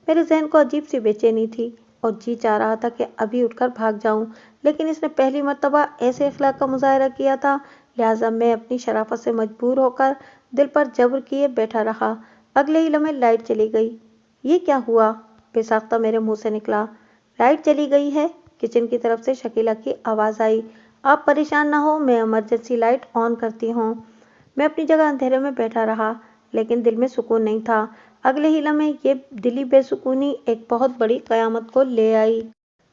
Speaker 1: میرے ذہن کو عجیب سی بے چینی تھی اور جی چاہ رہا تھا کہ ابھی اٹھ کر بھاگ جاؤں، لیکن اس نے پہلی مرتبہ ایسے اخلاق کا مظاہرہ کیا تھا، لہٰذا میں اپنی شرافت سے مجبور ہو کر دل پر جبر کیے بیٹھا رہا۔ اگلے ہی لمحے لائٹ چلی گئی۔ یہ کیا ہوا؟ بے ساختہ میرے منہ سے نکلا۔ لائٹ چلی گئی ہے؟ کچن کی طرف سے شکیلہ کی آواز آئی۔ آپ پریشان نہ ہو، میں ایمرجنسی لائٹ آن کرتی ہوں۔ میں اپنی جگہ اندھیرے میں بیٹھا رہا، لیکن دل میں سکون نہیں تھا۔ اگلے ہی لمحے یہ دلی بے سکونی ایک بہت بڑی قیامت کو لے آئی۔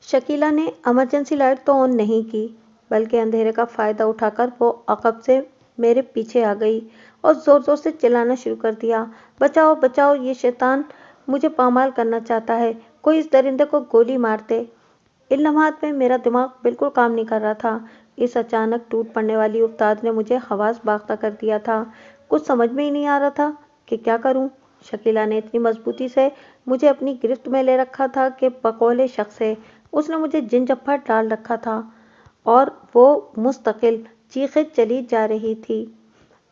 Speaker 1: شکیلہ نے ایمرجنسی لائٹ تو آن نہیں کی، بلکہ اندھیرے کا فائدہ اٹھا کر وہ عقب سے میرے پیچھے آ گئی اور زور زور سے چلانا شروع کر دیا۔ بچاؤ بچاؤ، یہ شیطان مجھے پامال کرنا چاہتا ہے، کوئی اس درندے کو گولی مار دے۔ ان لمحات میں میرا دماغ بالکل کام نہیں کر رہا تھا۔ اس اچانک ٹوٹ پڑنے والی افتاد نے مجھے حواس باختہ کر دیا تھا۔ کچھ سمجھ میں ہی نہیں آ رہا تھا کہ کیا کروں۔ شکیلہ نے اتنی مضبوطی سے مجھے اپنی گرفت میں لے رکھا تھا کہ بقول شخص اس نے مجھے جن جھپٹ ڈال رکھا تھا اور وہ مستقل چیخیں چلی جا رہی تھی۔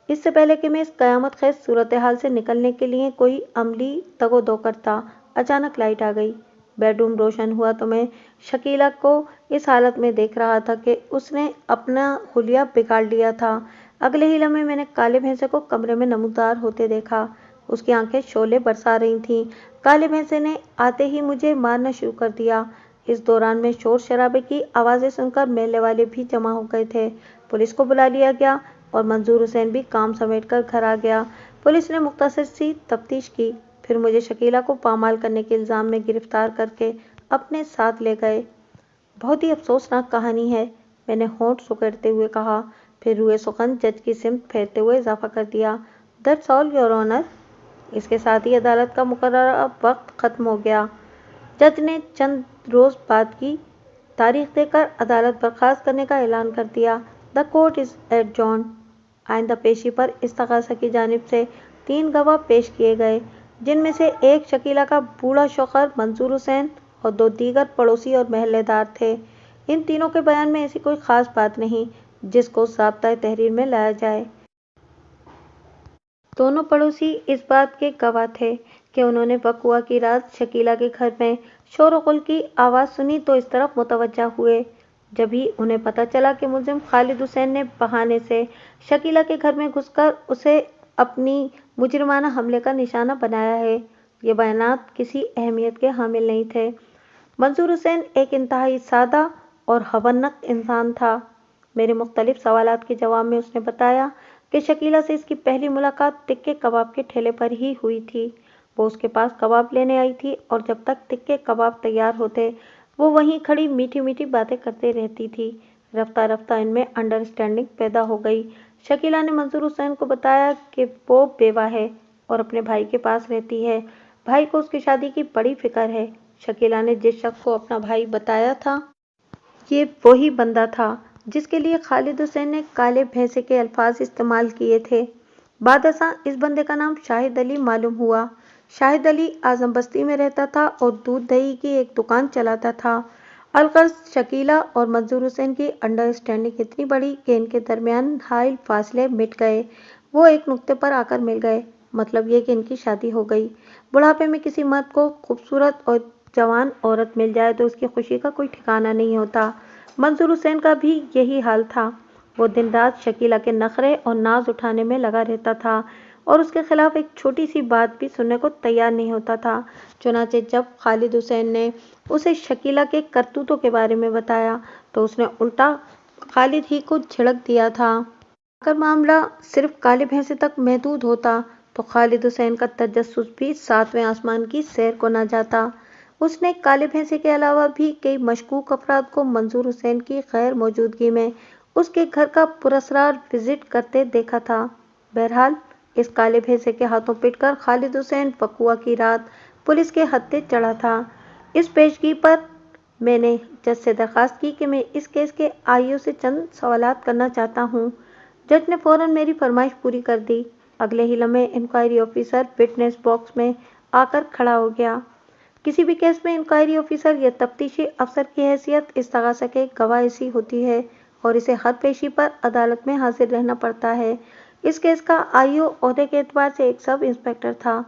Speaker 1: اس سے پہلے کہ میں اس قیامت خیز صورتحال سے نکلنے کے لیے کوئی عملی تگ و دو کرتا، اچانک لائٹ آ گئی۔ بیڈ روم روشن ہوا تو میں شکیلہ کو اس حالت میں دیکھ رہا تھا کہ اس نے اپنا حلیہ بگاڑ لیا تھا۔ اگلے ہی لمحے میں نے کالے بھینسے کو کمرے میں نمودار ہوتے دیکھا۔ اس کی آنکھیں شعلے برسا رہی تھیں۔ کالے بھینسے نے آتے ہی مجھے مارنا شروع کر دیا۔ اس دوران میں شور شرابے کی آوازیں سن کر محلے والے بھی جمع ہو گئے تھے۔ پولیس کو بلا لیا گیا اور منظور حسین بھی کام سمیٹ کر گھر آ گیا۔ پولیس نے مختصر سی تفتیش کی، پھر مجھے شکیلہ کو پامال کرنے کے الزام میں گرفتار کر کے اپنے ساتھ لے گئے۔ بہت ہی افسوسناک کہانی ہے، میں نے ہونٹ سکیڑتے ہوئے کہا، پھر روئے سخن جج کی سمت پھیرتے ہوئے اضافہ کر دیا، دیٹس آل یور آنر۔ اس کے ساتھ ہی عدالت کا مقررہ وقت ختم ہو گیا۔ جج نے چند روز بعد کی تاریخ دے کر عدالت برخاست کرنے کا اعلان کر دیا۔ The court is adjourned. آئندہ پیشی پر استغاثہ کی جانب سے 3 گواہ پیش کیے گئے، جن میں سے ایک شکیلہ کا بوڑھا شوہر منظور حسین اور 2 دیگر پڑوسی اور محلے دار تھے۔ ان تینوں کے بیان میں ایسی کوئی خاص بات نہیں جس کو ضابطۂ تحریر میں لایا جائے۔ دونوں پڑوسی اس بات کے گواہ تھے کہ انہوں نے وقوعہ کی رات شکیلہ کے گھر میں شور و غل کی آواز سنی تو اس طرف متوجہ ہوئے۔ جبھی انہیں پتہ چلا کہ ملزم خالد حسین نے بہانے سے شکیلہ کے گھر میں گھس کر اسے اپنی مجرمانہ حملے کا نشانہ بنایا ہے۔ یہ بیانات کسی اہمیت کے حامل نہیں تھے۔ منظور حسین ایک انتہائی سادہ اور ہونق انسان تھا۔ میرے مختلف سوالات کے جواب میں اس نے بتایا کہ شکیلہ سے اس کی پہلی ملاقات تکے کباب کے ٹھیلے پر ہی ہوئی تھی۔ وہ اس کے پاس کباب لینے آئی تھی اور جب تک تکے کباب تیار ہوتے وہ وہیں کھڑی میٹھی میٹھی باتیں کرتے رہتی تھی۔ رفتہ رفتہ ان میں انڈرسٹینڈنگ پیدا ہو گئی۔ شکیلہ نے منظور حسین کو بتایا کہ وہ بیوہ ہے اور اپنے بھائی کے پاس رہتی ہے، بھائی کو اس کی شادی کی بڑی فکر ہے۔ شکیلہ نے جس شخص کو اپنا بھائی بتایا تھا یہ وہی بندہ تھا جس کے لیے خالد حسین نے کالے بھینسے کے الفاظ استعمال کیے تھے۔ بعد ازاں اس بندے کا نام شاہد علی معلوم ہوا۔ شاہد علی اعظم بستی میں رہتا تھا اور دودھ دہی کی ایک دکان چلاتا تھا۔ الغرض شکیلہ اور منظور حسین کی انڈرسٹینڈنگ اتنی بڑی کہ ان کے درمیان حائل فاصلے مٹ گئے، وہ ایک نقطے پر آ کر مل گئے، مطلب یہ کہ ان کی شادی ہو گئی۔ بڑھاپے میں کسی مرد کو خوبصورت اور جوان عورت مل جائے تو اس کی خوشی کا کوئی ٹھکانہ نہیں ہوتا۔ منظور حسین کا بھی یہی حال تھا۔ وہ دن رات شکیلہ کے نخرے اور ناز اٹھانے میں لگا رہتا تھا اور اس کے خلاف ایک چھوٹی سی بات بھی سننے کو تیار نہیں ہوتا تھا۔ چنانچہ جب خالد حسین نے اسے شکیلہ کے کرتوتوں کے بارے میں بتایا تو اس نے الٹا خالد ہی کو جھڑک دیا تھا۔ اگر معاملہ صرف کالے بھینسے تک محدود ہوتا تو خالد حسین کا تجسس بھی 7ویں آسمان کی سیر کو نہ جاتا۔ اس نے کالے بھینسے کے علاوہ بھی کئی مشکوک افراد کو منظور حسین کی غیر موجودگی میں اس کے گھر کا پراسرار وزٹ کرتے دیکھا تھا۔ بہرحال اس کالے بھینسے کے ہاتھوں پٹ کر خالد حسین وقوعہ کی رات پولیس کے ہتھے چڑھا تھا۔ اس پیشگی پر میں نے جج سے درخواست کی کہ میں اس کیس کے آئی سے چند سوالات کرنا چاہتا ہوں۔ جج نے فوراً میری فرمائش پوری کر دی۔ اگلے ہی لمحے انکوائری آفیسر وٹنس باکس میں آ کر کھڑا ہو گیا۔ کسی بھی کیس میں انکوائری آفیسر یا تفتیشی افسر کی حیثیت استغاثہ کے گواہ ایسی ہوتی ہے اور اسے ہر پیشی پر عدالت میں حاضر رہنا پڑتا ہے۔ اس کیس کا آئی عہدے کے اعتبار سے ایک سب انسپکٹر تھا۔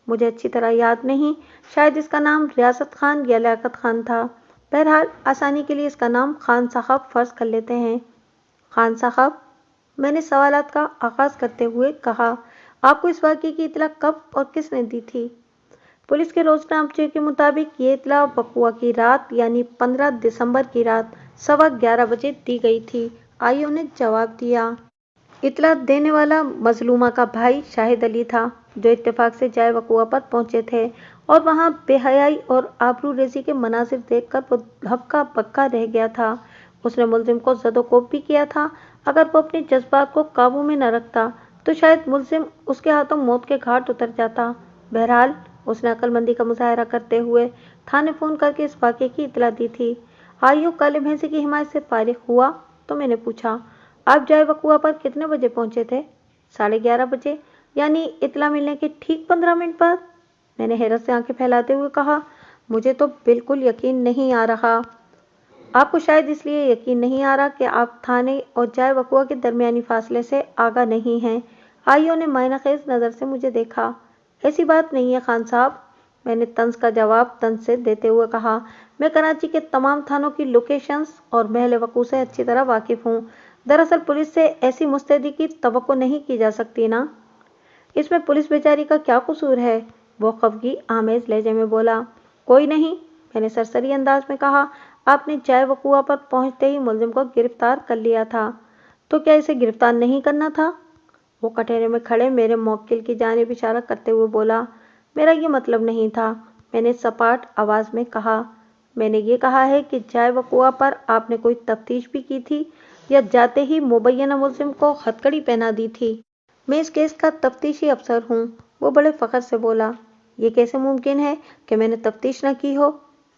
Speaker 1: مجھے اچھی طرح یاد نہیں، شاید اس کا نام ریاست خان یا لیاقت خان تھا۔ بہرحال آسانی کے لیے اس کا نام خان صاحب فرض کر لیتے ہیں۔ خان صاحب، میں نے سوالات کا آغاز کرتے ہوئے کہا، آپ کو اس واقعے کی اطلاع کب اور کس نے دی تھی؟ پولیس کے روزنامچے کے مطابق یہ اطلاع وقوعہ کی رات یعنی 15 دسمبر کی رات 11:15 بجے دی گئی تھی، آئی نے جواب دیا۔ اطلاع دینے والا مظلومہ کا بھائی شاہد علی تھا، جو اتفاق سے جائے وقوعہ پر پہنچے تھے اور وہاں بے حیائی اور آبرو ریزی کے مناظر دیکھ کر وہ ہکا بکا رہ گیا تھا۔ اس نے ملزم کو زد و کوب بھی کیا تھا۔ اگر وہ اپنے جذبات کو قابو میں نہ رکھتا تو شاید ملزم اس کے ہاتھوں موت کے گھاٹ اتر جاتا۔ بہرحال اس نے عقل مندی کا مظاہرہ کرتے ہوئے تھانے فون کر کے اس واقعے کی اطلاع دی تھی۔ آئی کالے بھینسے کی حمایت سے فارغ ہوا تو میں نے پوچھا، آپ جائے وقوعہ پر کتنے بجے پہنچے تھے؟ 11:30 بجے، یعنی اطلاع ملنے کے ٹھیک 15 منٹ بعد؟ میں نے حیرت سے آنکھیں پھیلاتے ہوئے کہا، مجھے تو بالکل یقین نہیں آ رہا۔ آپ کو شاید اس لیے یقین نہیں آ رہا کہ آپ تھانے اور جائے وقوعہ کے درمیانی فاصلے سے آگاہ نہیں ہیں۔ آئیو نے معنی خیز نظر سے مجھے دیکھا۔ ایسی بات نہیں ہے خان صاحب، میں نے طنز کا جواب طنز سے دیتے ہوئے کہا، میں کراچی کے تمام تھانوں کی لوکیشنز اور محل وقوع سے اچھی طرح واقف ہوں۔ دراصل پولیس سے ایسی مستعدی کی توقع نہیں کی جا سکتی نا۔ اس میں پولیس بیچاری کا کیا قصور ہے؟ وہ خفگی آمیز لہجے میں بولا۔ کوئی نہیں، میں نے سرسری انداز میں کہا، آپ نے جائے وقوعہ پر پہنچتے ہی ملزم کو گرفتار کر لیا تھا، تو کیا اسے گرفتار نہیں کرنا تھا؟ وہ کٹہرے میں کھڑے میرے موکل کی جانب اشارہ کرتے ہوئے بولا، میرا یہ مطلب نہیں تھا، میں نے سپاٹ آواز میں کہا۔ میں نے یہ کہا ہے کہ جائے وقوعہ پر آپ نے کوئی تفتیش بھی کی تھی یا جاتے ہی مبینہ ملزم کو ہتھکڑی پہنا دی تھی؟ میں اس کیس کا تفتیشی افسر ہوں، وہ بڑے فخر سے بولا۔ یہ کیسے ممکن ہے کہ میں نے تفتیش نہ کی ہو؟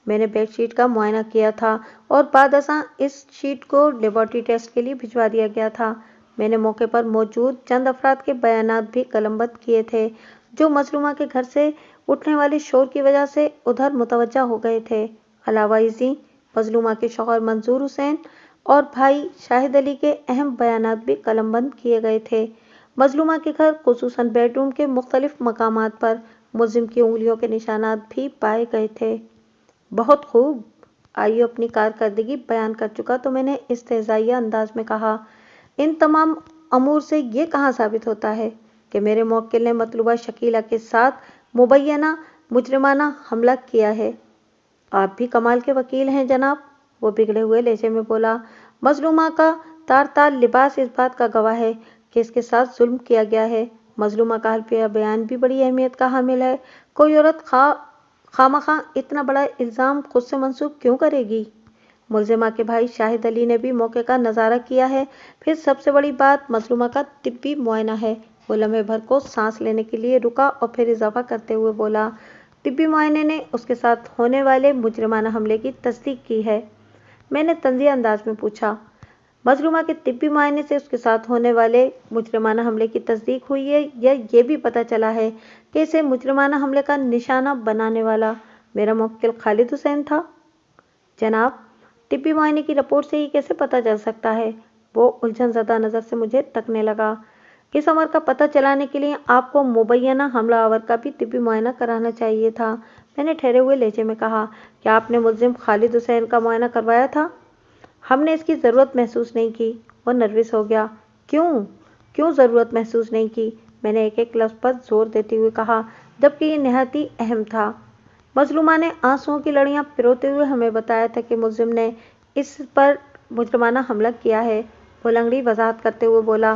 Speaker 1: میں نے بیڈ شیٹ کا معائنہ کیا تھا اور بعد ازاں اس شیٹ کو لیبارٹری ٹیسٹ کے لیے بھجوا دیا گیا تھا۔ میں نے موقع پر موجود چند افراد کے بیانات بھی قلم بند کیے تھے، جو مظلومہ کے گھر سے اٹھنے والے شور کی وجہ سے ادھر متوجہ ہو گئے تھے۔ علاوہ ازیں مظلومہ کے شوہر منظور حسین اور بھائی شاہد علی کے اہم بیانات بھی قلم بند کیے گئے تھے۔ مظلومہ کے گھر خصوصاً بیڈ روم کے مختلف مقامات پر ملزم کی انگلیوں کے نشانات بھی پائے گئے تھے۔ بہت خوب، آئیو اپنی کارکردگی بیان کر چکا تو میں نے استہزائیہ انداز میں کہا، ان تمام امور سے یہ کہاں ثابت ہوتا ہے کہ میرے موکل نے مطلوبہ شکیلہ کے ساتھ مبینہ مجرمانہ حملہ کیا ہے؟ آپ بھی کمال کے وکیل ہیں جناب، وہ بگڑے ہوئے لہجے میں بولا۔ مظلومہ کا تار تار لباس اس بات کا گواہ ہے کہ اس کے ساتھ ظلم کیا گیا ہے۔ مظلومہ کا حلفیہ بیان بھی بڑی اہمیت کا حامل ہے۔ کوئی عورت خواہ اتنا بڑا الزام خود سے منسوب کیوں کرے گی؟ ملزمہ کے بھائی شاہد علی نے بھی موقع کا نظارہ کیا ہے۔ پھر سب سے بڑی بات مظلومہ کا طبی معائنہ ہے۔ وہ لمحے بھر کو سانس لینے کے لیے رکا اور پھر اضافہ کرتے ہوئے بولا، طبی معائنے نے اس کے ساتھ ہونے والے مجرمانہ حملے کی تصدیق کی ہے۔ میں نے طنزیہ انداز میں پوچھا، مظلومہ کے طبی معائنے سے اس کے ساتھ ہونے والے مجرمانہ حملے کی تصدیق ہوئی ہے یا یہ بھی پتہ چلا ہے کہ اسے مجرمانہ حملے کا نشانہ بنانے والا میرا موکل خالد حسین تھا؟ جناب، طبی معائنے کی رپورٹ سے ہی کیسے پتہ چل سکتا ہے؟ وہ الجھن زدہ نظر سے مجھے تکنے لگا۔ اس امر کا پتہ چلانے کے لیے آپ کو مبینہ حملہ آور کا بھی طبی معائنہ کرانا چاہیے تھا، میں نے ٹھہرے ہوئے لہجے میں کہا۔ کیا آپ نے ملزم خالد حسین کا معائنہ کروایا تھا؟ ہم نے اس کی ضرورت محسوس نہیں کی۔ وہ نروس ہو گیا۔ کیوں ضرورت محسوس نہیں کی؟ میں نے ایک ایک لفظ پر زور دیتے ہوئے کہا، جبکہ یہ نہایت ہی اہم تھا۔ مظلومہ نے آنسوؤں کی لڑیاں پروتے ہوئے ہمیں بتایا تھا کہ ملزم نے اس پر مجرمانہ حملہ کیا ہے۔ وہ لنگڑی وضاحت کرتے ہوئے بولا،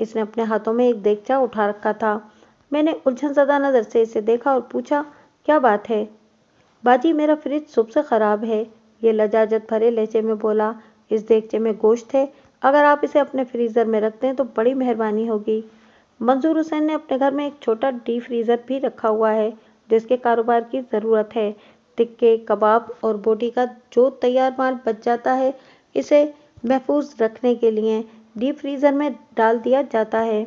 Speaker 1: اس نے اپنے ہاتھوں میں ایک دیگچا اٹھا رکھا تھا۔ میں نے الجھن زدہ نظر سے اسے دیکھا اور پوچھا، کیا بات ہے؟ باجی، میرا فریج صبح سے خراب ہے، یہ لجاجت بھرے لہجے میں بولا۔ اس دیگچے میں گوشت ہے، اگر آپ اسے اپنے فریزر میں رکھ دیں تو بڑی مہربانی ہوگی۔ منظور حسین نے اپنے گھر میں ایک چھوٹا ڈی فریزر بھی رکھا ہوا ہے جس کے کاروبار کی ضرورت ہے۔ ٹکے، کباب اور بوٹی کا جو تیار مال بچ جاتا ہے اسے محفوظ رکھنے کے لیے ڈی فریزر میں ڈال دیا جاتا ہے۔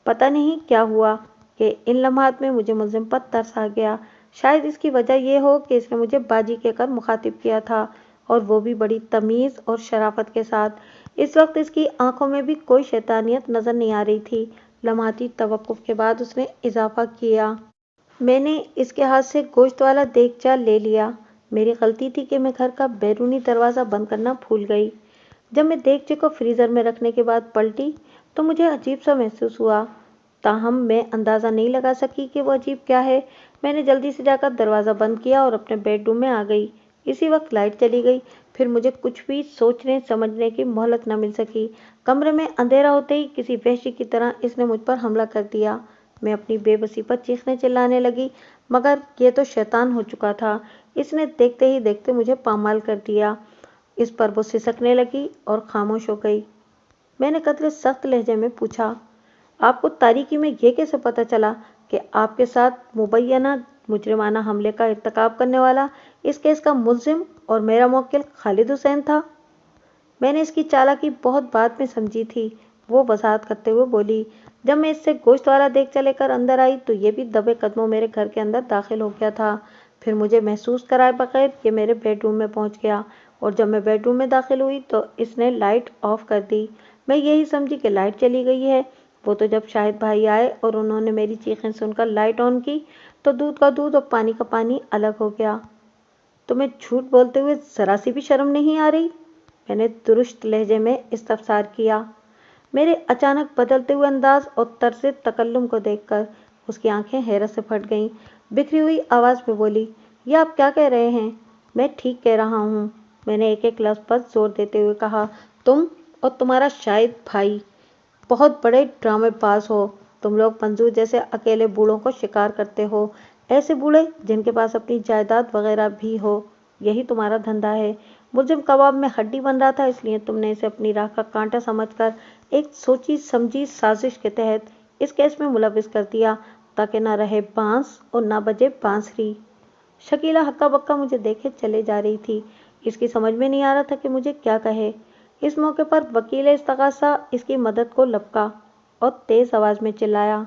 Speaker 1: پتہ نہیں کیا ہوا کہ ان لمحات میں مجھے ملزم پر ترس آ گیا۔ شاید اس کی وجہ یہ ہو کہ اس نے مجھے باجی کہہ کر مخاطب کیا تھا، اور وہ بھی بڑی تمیز اور شرافت کے ساتھ۔ اس وقت اس کی آنکھوں میں بھی کوئی شیطانیت نظر نہیں آ رہی تھی۔ لمحاتی توقف کے بعد اس نے اضافہ کیا، میں نے اس کے ہاتھ سے گوشت والا دیگچا لے لیا۔ میری غلطی تھی کہ میں گھر کا بیرونی دروازہ بند کرنا بھول گئی۔ جب میں دیگچے کو فریزر میں رکھنے کے بعد پلٹی تو مجھے عجیب سا محسوس ہوا، تاہم میں اندازہ نہیں لگا سکی کہ وہ عجیب کیا ہے۔ میں نے جلدی سے جا کر دروازہ بند کیا اور اپنے بیڈ روم میں آ گئی۔ اسی وقت لائٹ چلی گئی، پھر مجھے کچھ بھی سوچنے سمجھنے کی مہلت نہ مل سکی۔ کمرے میں اندھیرا ہوتے ہی کسی وحشی کی طرح اس نے مجھ پر حملہ کر دیا۔ میں اپنی بے بسی پر چیخنے چلانے لگی، مگر یہ تو شیطان ہو چکا تھا، اس نے دیکھتے ہی دیکھتے مجھے پامال کر دیا۔ اس پر وہ سسکنے لگی اور خاموش ہو گئی۔ میں نے قدرے سخت لہجے میں پوچھا، آپ کو تاریکی میں یہ کیسے پتہ چلا کہ آپ کے ساتھ مبینہ مجرمانہ حملے کا ارتکاب کرنے والا اس کیس کا ملزم اور میرا موکل خالد حسین تھا؟ میں نے اس کی چالاکی بہت بعد میں سمجھی تھی، وہ وضاحت کرتے ہوئے بولی۔ جب میں اس سے گوشت والا دیگچا لے کر اندر آئی تو یہ بھی دبے قدموں میرے گھر کے اندر داخل ہو گیا تھا، پھر مجھے محسوس کرائے بغیر یہ میرے بیڈ روم میں پہنچ گیا، اور جب میں بیڈ روم میں داخل ہوئی تو اس نے لائٹ آف کر دی۔ میں یہی سمجھی کہ لائٹ چلی گئی ہے۔ وہ تو جب شاہد بھائی آئے اور انہوں نے میری چیخیں سن کر لائٹ آن کی تو دودھ کا دودھ اور پانی کا پانی الگ ہو گیا۔ تمہیں جھوٹ بولتے ہوئے ذرا سی بھی شرم نہیں آ رہی؟ میں نے درشت لہجے میں استفسار کیا۔ میرے اچانک بدلتے ہوئے انداز اور طرز تکلم کو دیکھ کر اس کی آنکھیں حیرت سے پھٹ گئیں۔ بکھری ہوئی آواز میں بولی، یہ آپ کیا کہہ رہے ہیں؟ میں ٹھیک کہہ رہا ہوں، میں نے ایک ایک لفظ پر زور دیتے ہوئے کہا۔ تم اور تمہارا شاہد بھائی بہت بڑے ڈرامے باز ہو۔ تم لوگ منظور جیسے اکیلے بوڑھوں کو شکار کرتے ہو، ایسے بوڑھے جن کے پاس اپنی جائیداد وغیرہ بھی ہو، یہی تمہارا دھندا ہے۔ ملزم کباب میں ہڈی بن رہا تھا، اس لیے تم نے اسے اپنی راہ کا کانٹا سمجھ کر ایک سوچی سمجھی سازش کے تحت اس کیس میں ملوث کر دیا تاکہ نہ رہے بانس اور نہ بجے بانسری۔ شکیلہ ہکا بکا مجھے دیکھے چلے جا رہی تھی، اس کی سمجھ میں نہیں آ رہا تھا کہ مجھے کیا کہے۔ اس موقع پر وکیل استغاثہ اس کی مدد کو لپکا اور تیز آواز میں چلایا،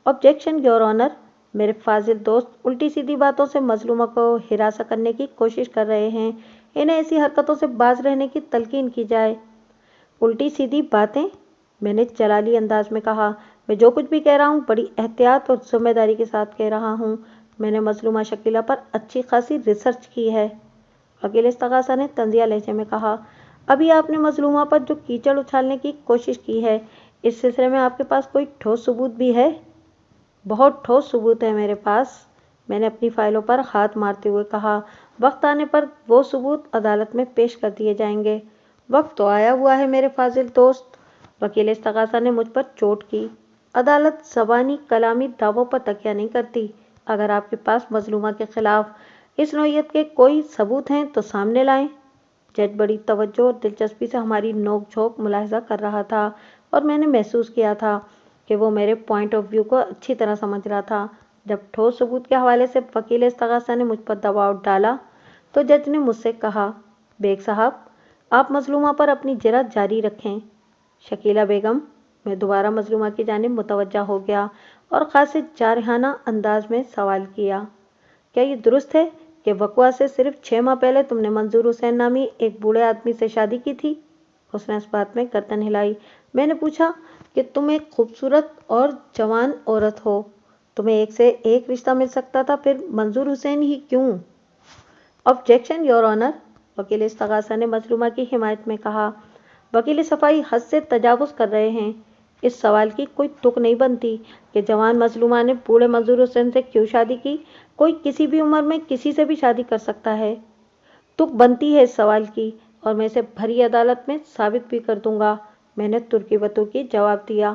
Speaker 1: آبجیکشن یور آنر! میرے فاضل دوست الٹی سیدھی باتوں سے مظلومہ کو ہراساں کرنے کی کوشش کر رہے ہیں، انہیں ایسی حرکتوں سے باز رہنے کی تلقین کی جائے۔ الٹی سیدھی باتیں؟ میں نے جلالی انداز میں کہا، میں جو کچھ بھی کہہ رہا ہوں بڑی احتیاط اور ذمہ داری کے ساتھ کہہ رہا ہوں، میں نے مظلومہ شکیلہ پر اچھی خاصی ریسرچ کی ہے۔ وکیل استغاثہ نے طنزیہ لہجے میں کہا، ابھی آپ نے مظلومہ پر جو کیچڑ اچھالنے کی کوشش کی ہے، اس سلسلے میں آپ کے پاس کوئی ٹھوس ثبوت بھی ہے؟ بہت ٹھوس ثبوت ہے میرے پاس، میں نے اپنی فائلوں پر ہاتھ مارتے ہوئے کہا۔ وقت آنے پر وہ ثبوت عدالت میں پیش کر دیے جائیں گے۔ وقت تو آیا ہوا ہے میرے فاضل دوست، وکیل استغاثہ نے مجھ پر چوٹ کی۔ عدالت زبانی کلامی دعووں پر تکیہ نہیں کرتی۔ اگر آپ کے پاس مظلومہ کے خلاف اس نوعیت کے کوئی ثبوت ہیں تو سامنے لائیں۔ جج بڑی توجہ اور دلچسپی سے ہماری نوک جھونک ملاحظہ کر رہا تھا، اور میں نے محسوس کیا تھا کہ وہ میرے پوائنٹ آف ویو کو اچھی طرح سمجھ رہا تھا۔ جب ٹھوس ثبوت کے حوالے سے وکیل استغاثہ نے مجھ پر دباؤ ڈالا تو جج نے مجھ سے کہا، بیگ صاحب، آپ مظلومہ پر اپنی جرح جاری رکھیں۔ شکیلہ بیگم، میں دوبارہ مظلومہ کی جانب متوجہ ہو گیا اور خاصے جارحانہ انداز میں سوال کیا، کیا یہ درست ہے کہ وقوع سے صرف 6 ماہ پہلے تم نے منظور حسین نامی ایک بوڑھے آدمی سے شادی کی تھی؟ اس نے اس بات میں گردن ہلائی۔ میں نے پوچھا کہ تم ایک خوبصورت اور جوان عورت ہو، تمہیں ایک سے ایک رشتہ مل سکتا تھا، پھر منظور حسین ہی کیوں؟ Objection your owner! وکیل استغاثہ نے مظلومہ کی حمایت میں کہا۔ وکیل صفائی حد سے تجاوز کر رہے ہیں، اس سوال کی کوئی تک نہیں بنتی کہ جوان مظلومہ نے بوڑھے منظور حسین سے کیوں شادی کی، کوئی کسی بھی عمر میں کسی سے بھی شادی کر سکتا ہے۔ تک بنتی ہے اس سوال کی، اور میں اسے بھری عدالت میں ثابت بھی کر دوں گا، میں نے ترکی بترکی جواب دیا۔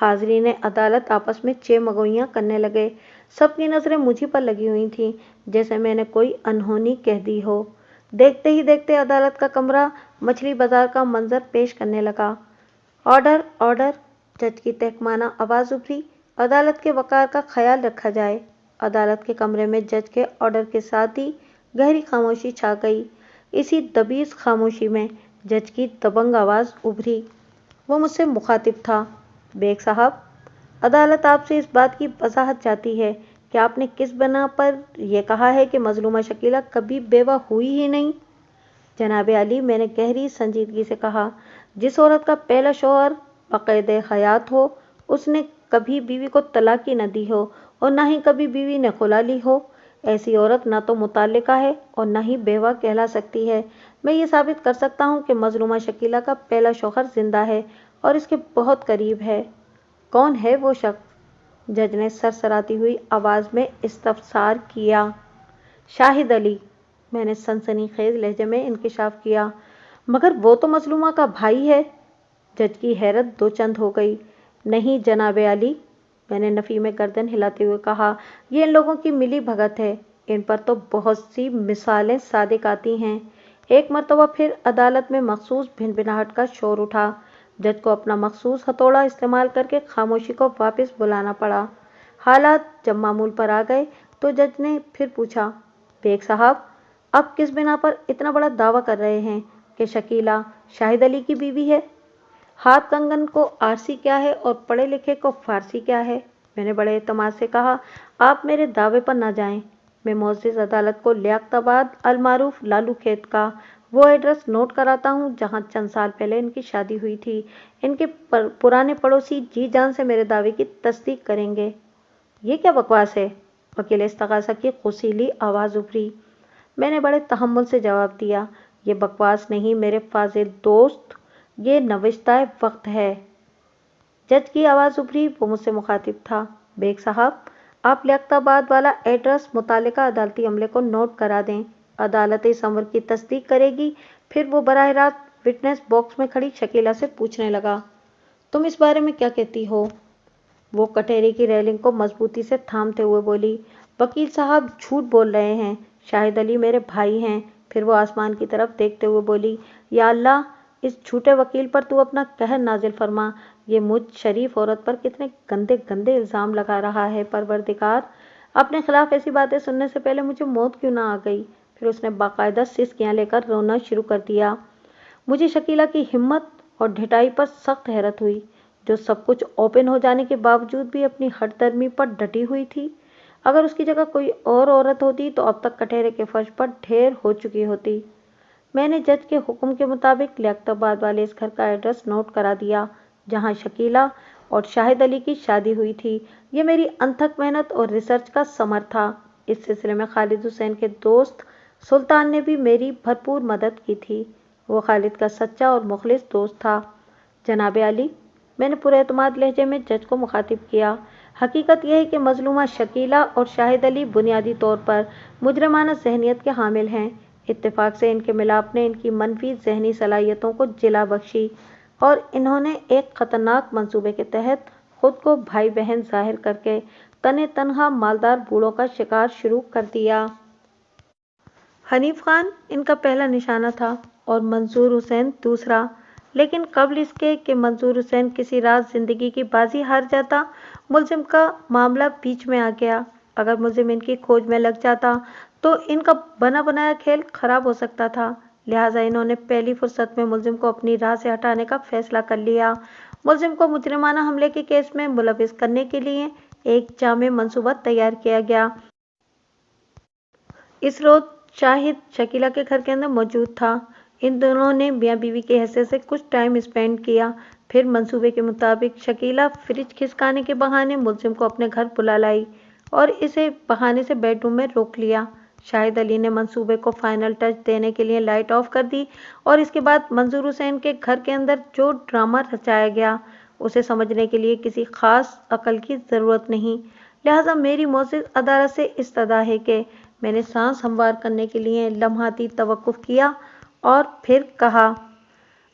Speaker 1: حاضرین عدالت آپس میں چیمگوئیاں کرنے لگے۔ سب کی نظریں مجھے پر لگی ہوئی تھیں، جیسے میں نے کوئی انہونی کہہ دی ہو۔ دیکھتے ہی دیکھتے عدالت کا کمرہ مچھلی بازار کا منظر پیش کرنے لگا۔ آرڈر آرڈر، جج کی تحکمانہ آواز ابھری۔ عدالت کے وقار کا خیال رکھا جائے۔ عدالت کے کمرے میں جج کے آرڈر کے ساتھ ہی گہری خاموشی چھا گئی۔ اسی دبیز خاموشی میں جج کی دبنگ آواز ابھری۔ وہ مجھ سے مخاطب تھا۔ بیگ صاحب، عدالت آپ سے اس بات کی وضاحت چاہتی ہے کہ آپ نے کس بنا پر یہ کہا ہے کہ مظلومہ شکیلہ کبھی بیوہ ہوئی ہی نہیں؟ جناب عالی، میں نے گہری سنجیدگی سے کہا، جس عورت کا پہلا شوہر بقید حیات ہو، اس نے کبھی بیوی کو طلاق ہی نہ دی ہو اور نہ ہی کبھی بیوی نے خلا لی ہو، ایسی عورت نہ تو مطلقہ ہے اور نہ ہی بیوہ کہلا سکتی ہے۔ میں یہ ثابت کر سکتا ہوں کہ مظلومہ شکیلہ کا پہلا شوہر زندہ ہے اور اس کے بہت قریب ہے۔ کون ہے وہ شخص؟ جج نے سرسراتی ہوئی آواز میں استفسار کیا۔ شاہد علی، میں نے سنسنی خیز لہجے میں انکشاف کیا۔ مگر وہ تو مظلومہ کا بھائی ہے۔ جج کی حیرت دو چند ہو گئی۔ نہیں جناب عالی، میں نے نفی میں گردن ہلاتے ہوئے کہا، یہ ان لوگوں کی ملی بھگت ہے۔ ان پر تو بہت سی مثالیں صادق آتی ہیں۔ ایک مرتبہ پھر عدالت میں مخصوص بھنبھناہٹ کا شور اٹھا۔ جج کو اپنا مخصوص ہتھوڑا استعمال کر کے خاموشی کو واپس بلانا پڑا۔ حالات جب معمول پر آ گئے تو جج نے پھر پوچھا، بیگ صاحب، آپ کس بنا پر اتنا بڑا دعویٰ کر رہے ہیں کہ شکیلہ شاہد علی کی بیوی ہے؟ ہاتھ کنگن کو آرسی کیا ہے اور پڑھے لکھے کو فارسی کیا ہے؟ میں نے بڑے اعتماد سے کہا، آپ میرے دعوے پر نہ جائیں۔ میں معزز عدالت کو لیاقت آباد المعروف لالو کھیت کا وہ ایڈریس نوٹ کراتا ہوں جہاں چند سال پہلے ان کی شادی ہوئی تھی۔ ان کے پرانے پڑوسی جی جان سے میرے دعوے کی تصدیق کریں گے۔ یہ کیا بکواس ہے؟ وکیل استغاثہ کی غصیلی آواز ابھری۔ میں نے بڑے تحمل سے جواب دیا، یہ بکواس نہیں میرے فاضل دوست، یہ نوشتہ وقت ہے۔ جج کی آواز ابھری۔ وہ مجھ سے مخاطب تھا۔ بیگ صاحب، آپ لیاقت آباد والا ایڈریس متعلقہ عدالتی عملے کو نوٹ کرا دیں۔ عدالت اس امر کی تصدیق کرے گی۔ پھر وہ براہ راست وٹنس باکس میں کھڑی شکیلہ سے پوچھنے لگا، تم اس بارے میں کیا کہتی ہو؟ وہ کٹہرے کی ریلنگ کو مضبوطی سے تھامتے ہوئے بولی، وکیل صاحب جھوٹ بول رہے ہیں، شاہد علی میرے بھائی ہیں۔ پھر وہ آسمان کی طرف دیکھتے ہوئے بولی، یا اللہ، اس جھوٹے وکیل پر تو اپنا قہر نازل فرما۔ یہ مجھ شریف عورت پر کتنے گندے گندے الزام لگا رہا ہے۔ پروردگار، اپنے خلاف ایسی باتیں سننے سے پہلے مجھے موت کیوں نہ آ گئی؟ پھر اس نے باقاعدہ سسکیاں لے کر رونا شروع کر دیا۔ مجھے شکیلہ کی ہمت اور ڈھٹائی پر سخت حیرت ہوئی، جو سب کچھ اوپن ہو جانے کے باوجود بھی اپنی ہٹ درمی پر ڈٹی ہوئی تھی۔ اگر اس کی جگہ کوئی اور عورت ہوتی تو اب تک کٹہرے کے فرش پر ڈھیر ہو چکی ہوتی۔ میں نے جج کے حکم کے مطابق لیاقت آباد والے اس گھر کا ایڈریس نوٹ کرا دیا جہاں شکیلہ اور شاہد علی کی شادی ہوئی تھی۔ یہ میری انتھک محنت اور ریسرچ کا ثمر تھا۔ اس سلسلے میں خالد حسین کے دوست سلطان نے بھی میری بھرپور مدد کی تھی۔ وہ خالد کا سچا اور مخلص دوست تھا۔ جناب عالی، میں نے پورے اعتماد لہجے میں جج کو مخاطب کیا، حقیقت یہ ہے کہ مظلومہ شکیلہ اور شاہد علی بنیادی طور پر مجرمانہ ذہنیت کے حامل ہیں۔ اتفاق سے ان کے ملاپ نے ان کی منفی ذہنی صلاحیتوں کو جلا بخشی اور انہوں نے ایک خطرناک منصوبے کے تحت خود کو بھائی بہن ظاہر کر کے تنے تنہا مالدار بوڑھوں کا شکار شروع کر دیا۔ حنیف خان ان کا پہلا نشانہ تھا اور منظور حسین دوسرا، لیکن قبل اس کے کہ منظور حسین کسی راز زندگی کی بازی ہار جاتا، ملزم کا معاملہ بیچ میں آ گیا۔ اگر ملزم ان کی کھوج میں لگ جاتا تو ان کا بنا بنایا کھیل خراب ہو سکتا تھا، لہٰذا انہوں نے پہلی فرصت میں ملزم کو اپنی راہ سے ہٹانے کا فیصلہ کر لیا۔ ملزم کو مجرمانہ حملے کے کیس میں ملوث کرنے کے لیے ایک جامع منصوبہ تیار کیا گیا۔ اس روز شاہد شکیلہ کے گھر کے اندر موجود تھا۔ ان دونوں نے میاں بیوی کی حیثیت سے کچھ ٹائم اسپینڈ کیا۔ پھر منصوبے کے مطابق شکیلہ فریج کھسکانے کے بہانے ملزم کو اپنے گھر بلا لائی اور اسے بہانے سے بیڈ روم میں روک لیا۔ شاہد علی نے منصوبے کو فائنل ٹچ دینے کے لیے لائٹ آف کر دی اور اس کے بعد منظور حسین کے گھر کے اندر جو ڈرامہ رچایا گیا اسے سمجھنے کے لیے کسی خاص عقل کی ضرورت نہیں، لہٰذا میری معزز عدالت سے استدعا ہے کہ میں نے سانس ہموار کرنے کے لیے لمحاتی توقف کیا اور پھر کہا،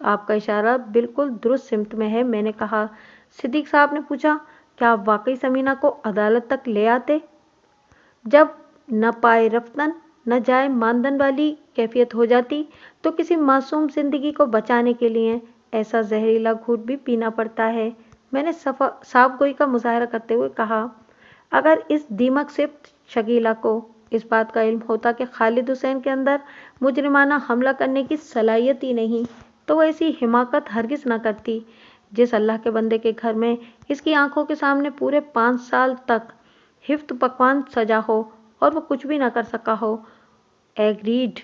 Speaker 1: آپ کا اشارہ بالکل درست سمت میں ہے، میں نے کہا۔ صدیق صاحب نے پوچھا، کیا آپ واقعی ثمینہ کو عدالت تک لے آتے؟ جب نہ پائے رفتن نہ جائے ماندن والی کیفیت ہو جاتی تو کسی معصوم زندگی کو بچانے کے لیے ایسا زہریلا گھوٹ بھی پینا پڑتا ہے۔ میں نے صاف گوئی کا مظاہرہ کرتے ہوئے کہا، اگر اس دیمک صفت شکیلہ کو اس بات کا علم ہوتا کہ خالد حسین کے اندر مجرمانہ حملہ کرنے کی صلاحیت ہی نہیں تو وہ ایسی حماقت ہرگز نہ کرتی۔ جس اللہ کے بندے کے گھر میں اس کی آنکھوں کے سامنے پورے 5 سال تک ہفت پکوان سجا ہو اور وہ کچھ بھی نہ کر سکا ہو۔ ایگریڈ،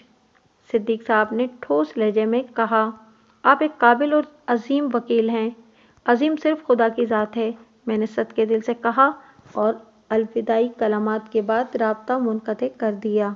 Speaker 1: صدیق صاحب نے ٹھوس لہجے میں کہا۔ آپ ایک قابل اور عظیم وکیل ہیں۔ عظیم صرف خدا کی ذات ہے، میں نے صدقے دل سے کہا اور الوداعی کلمات کے بعد رابطہ منقطع کر دیا۔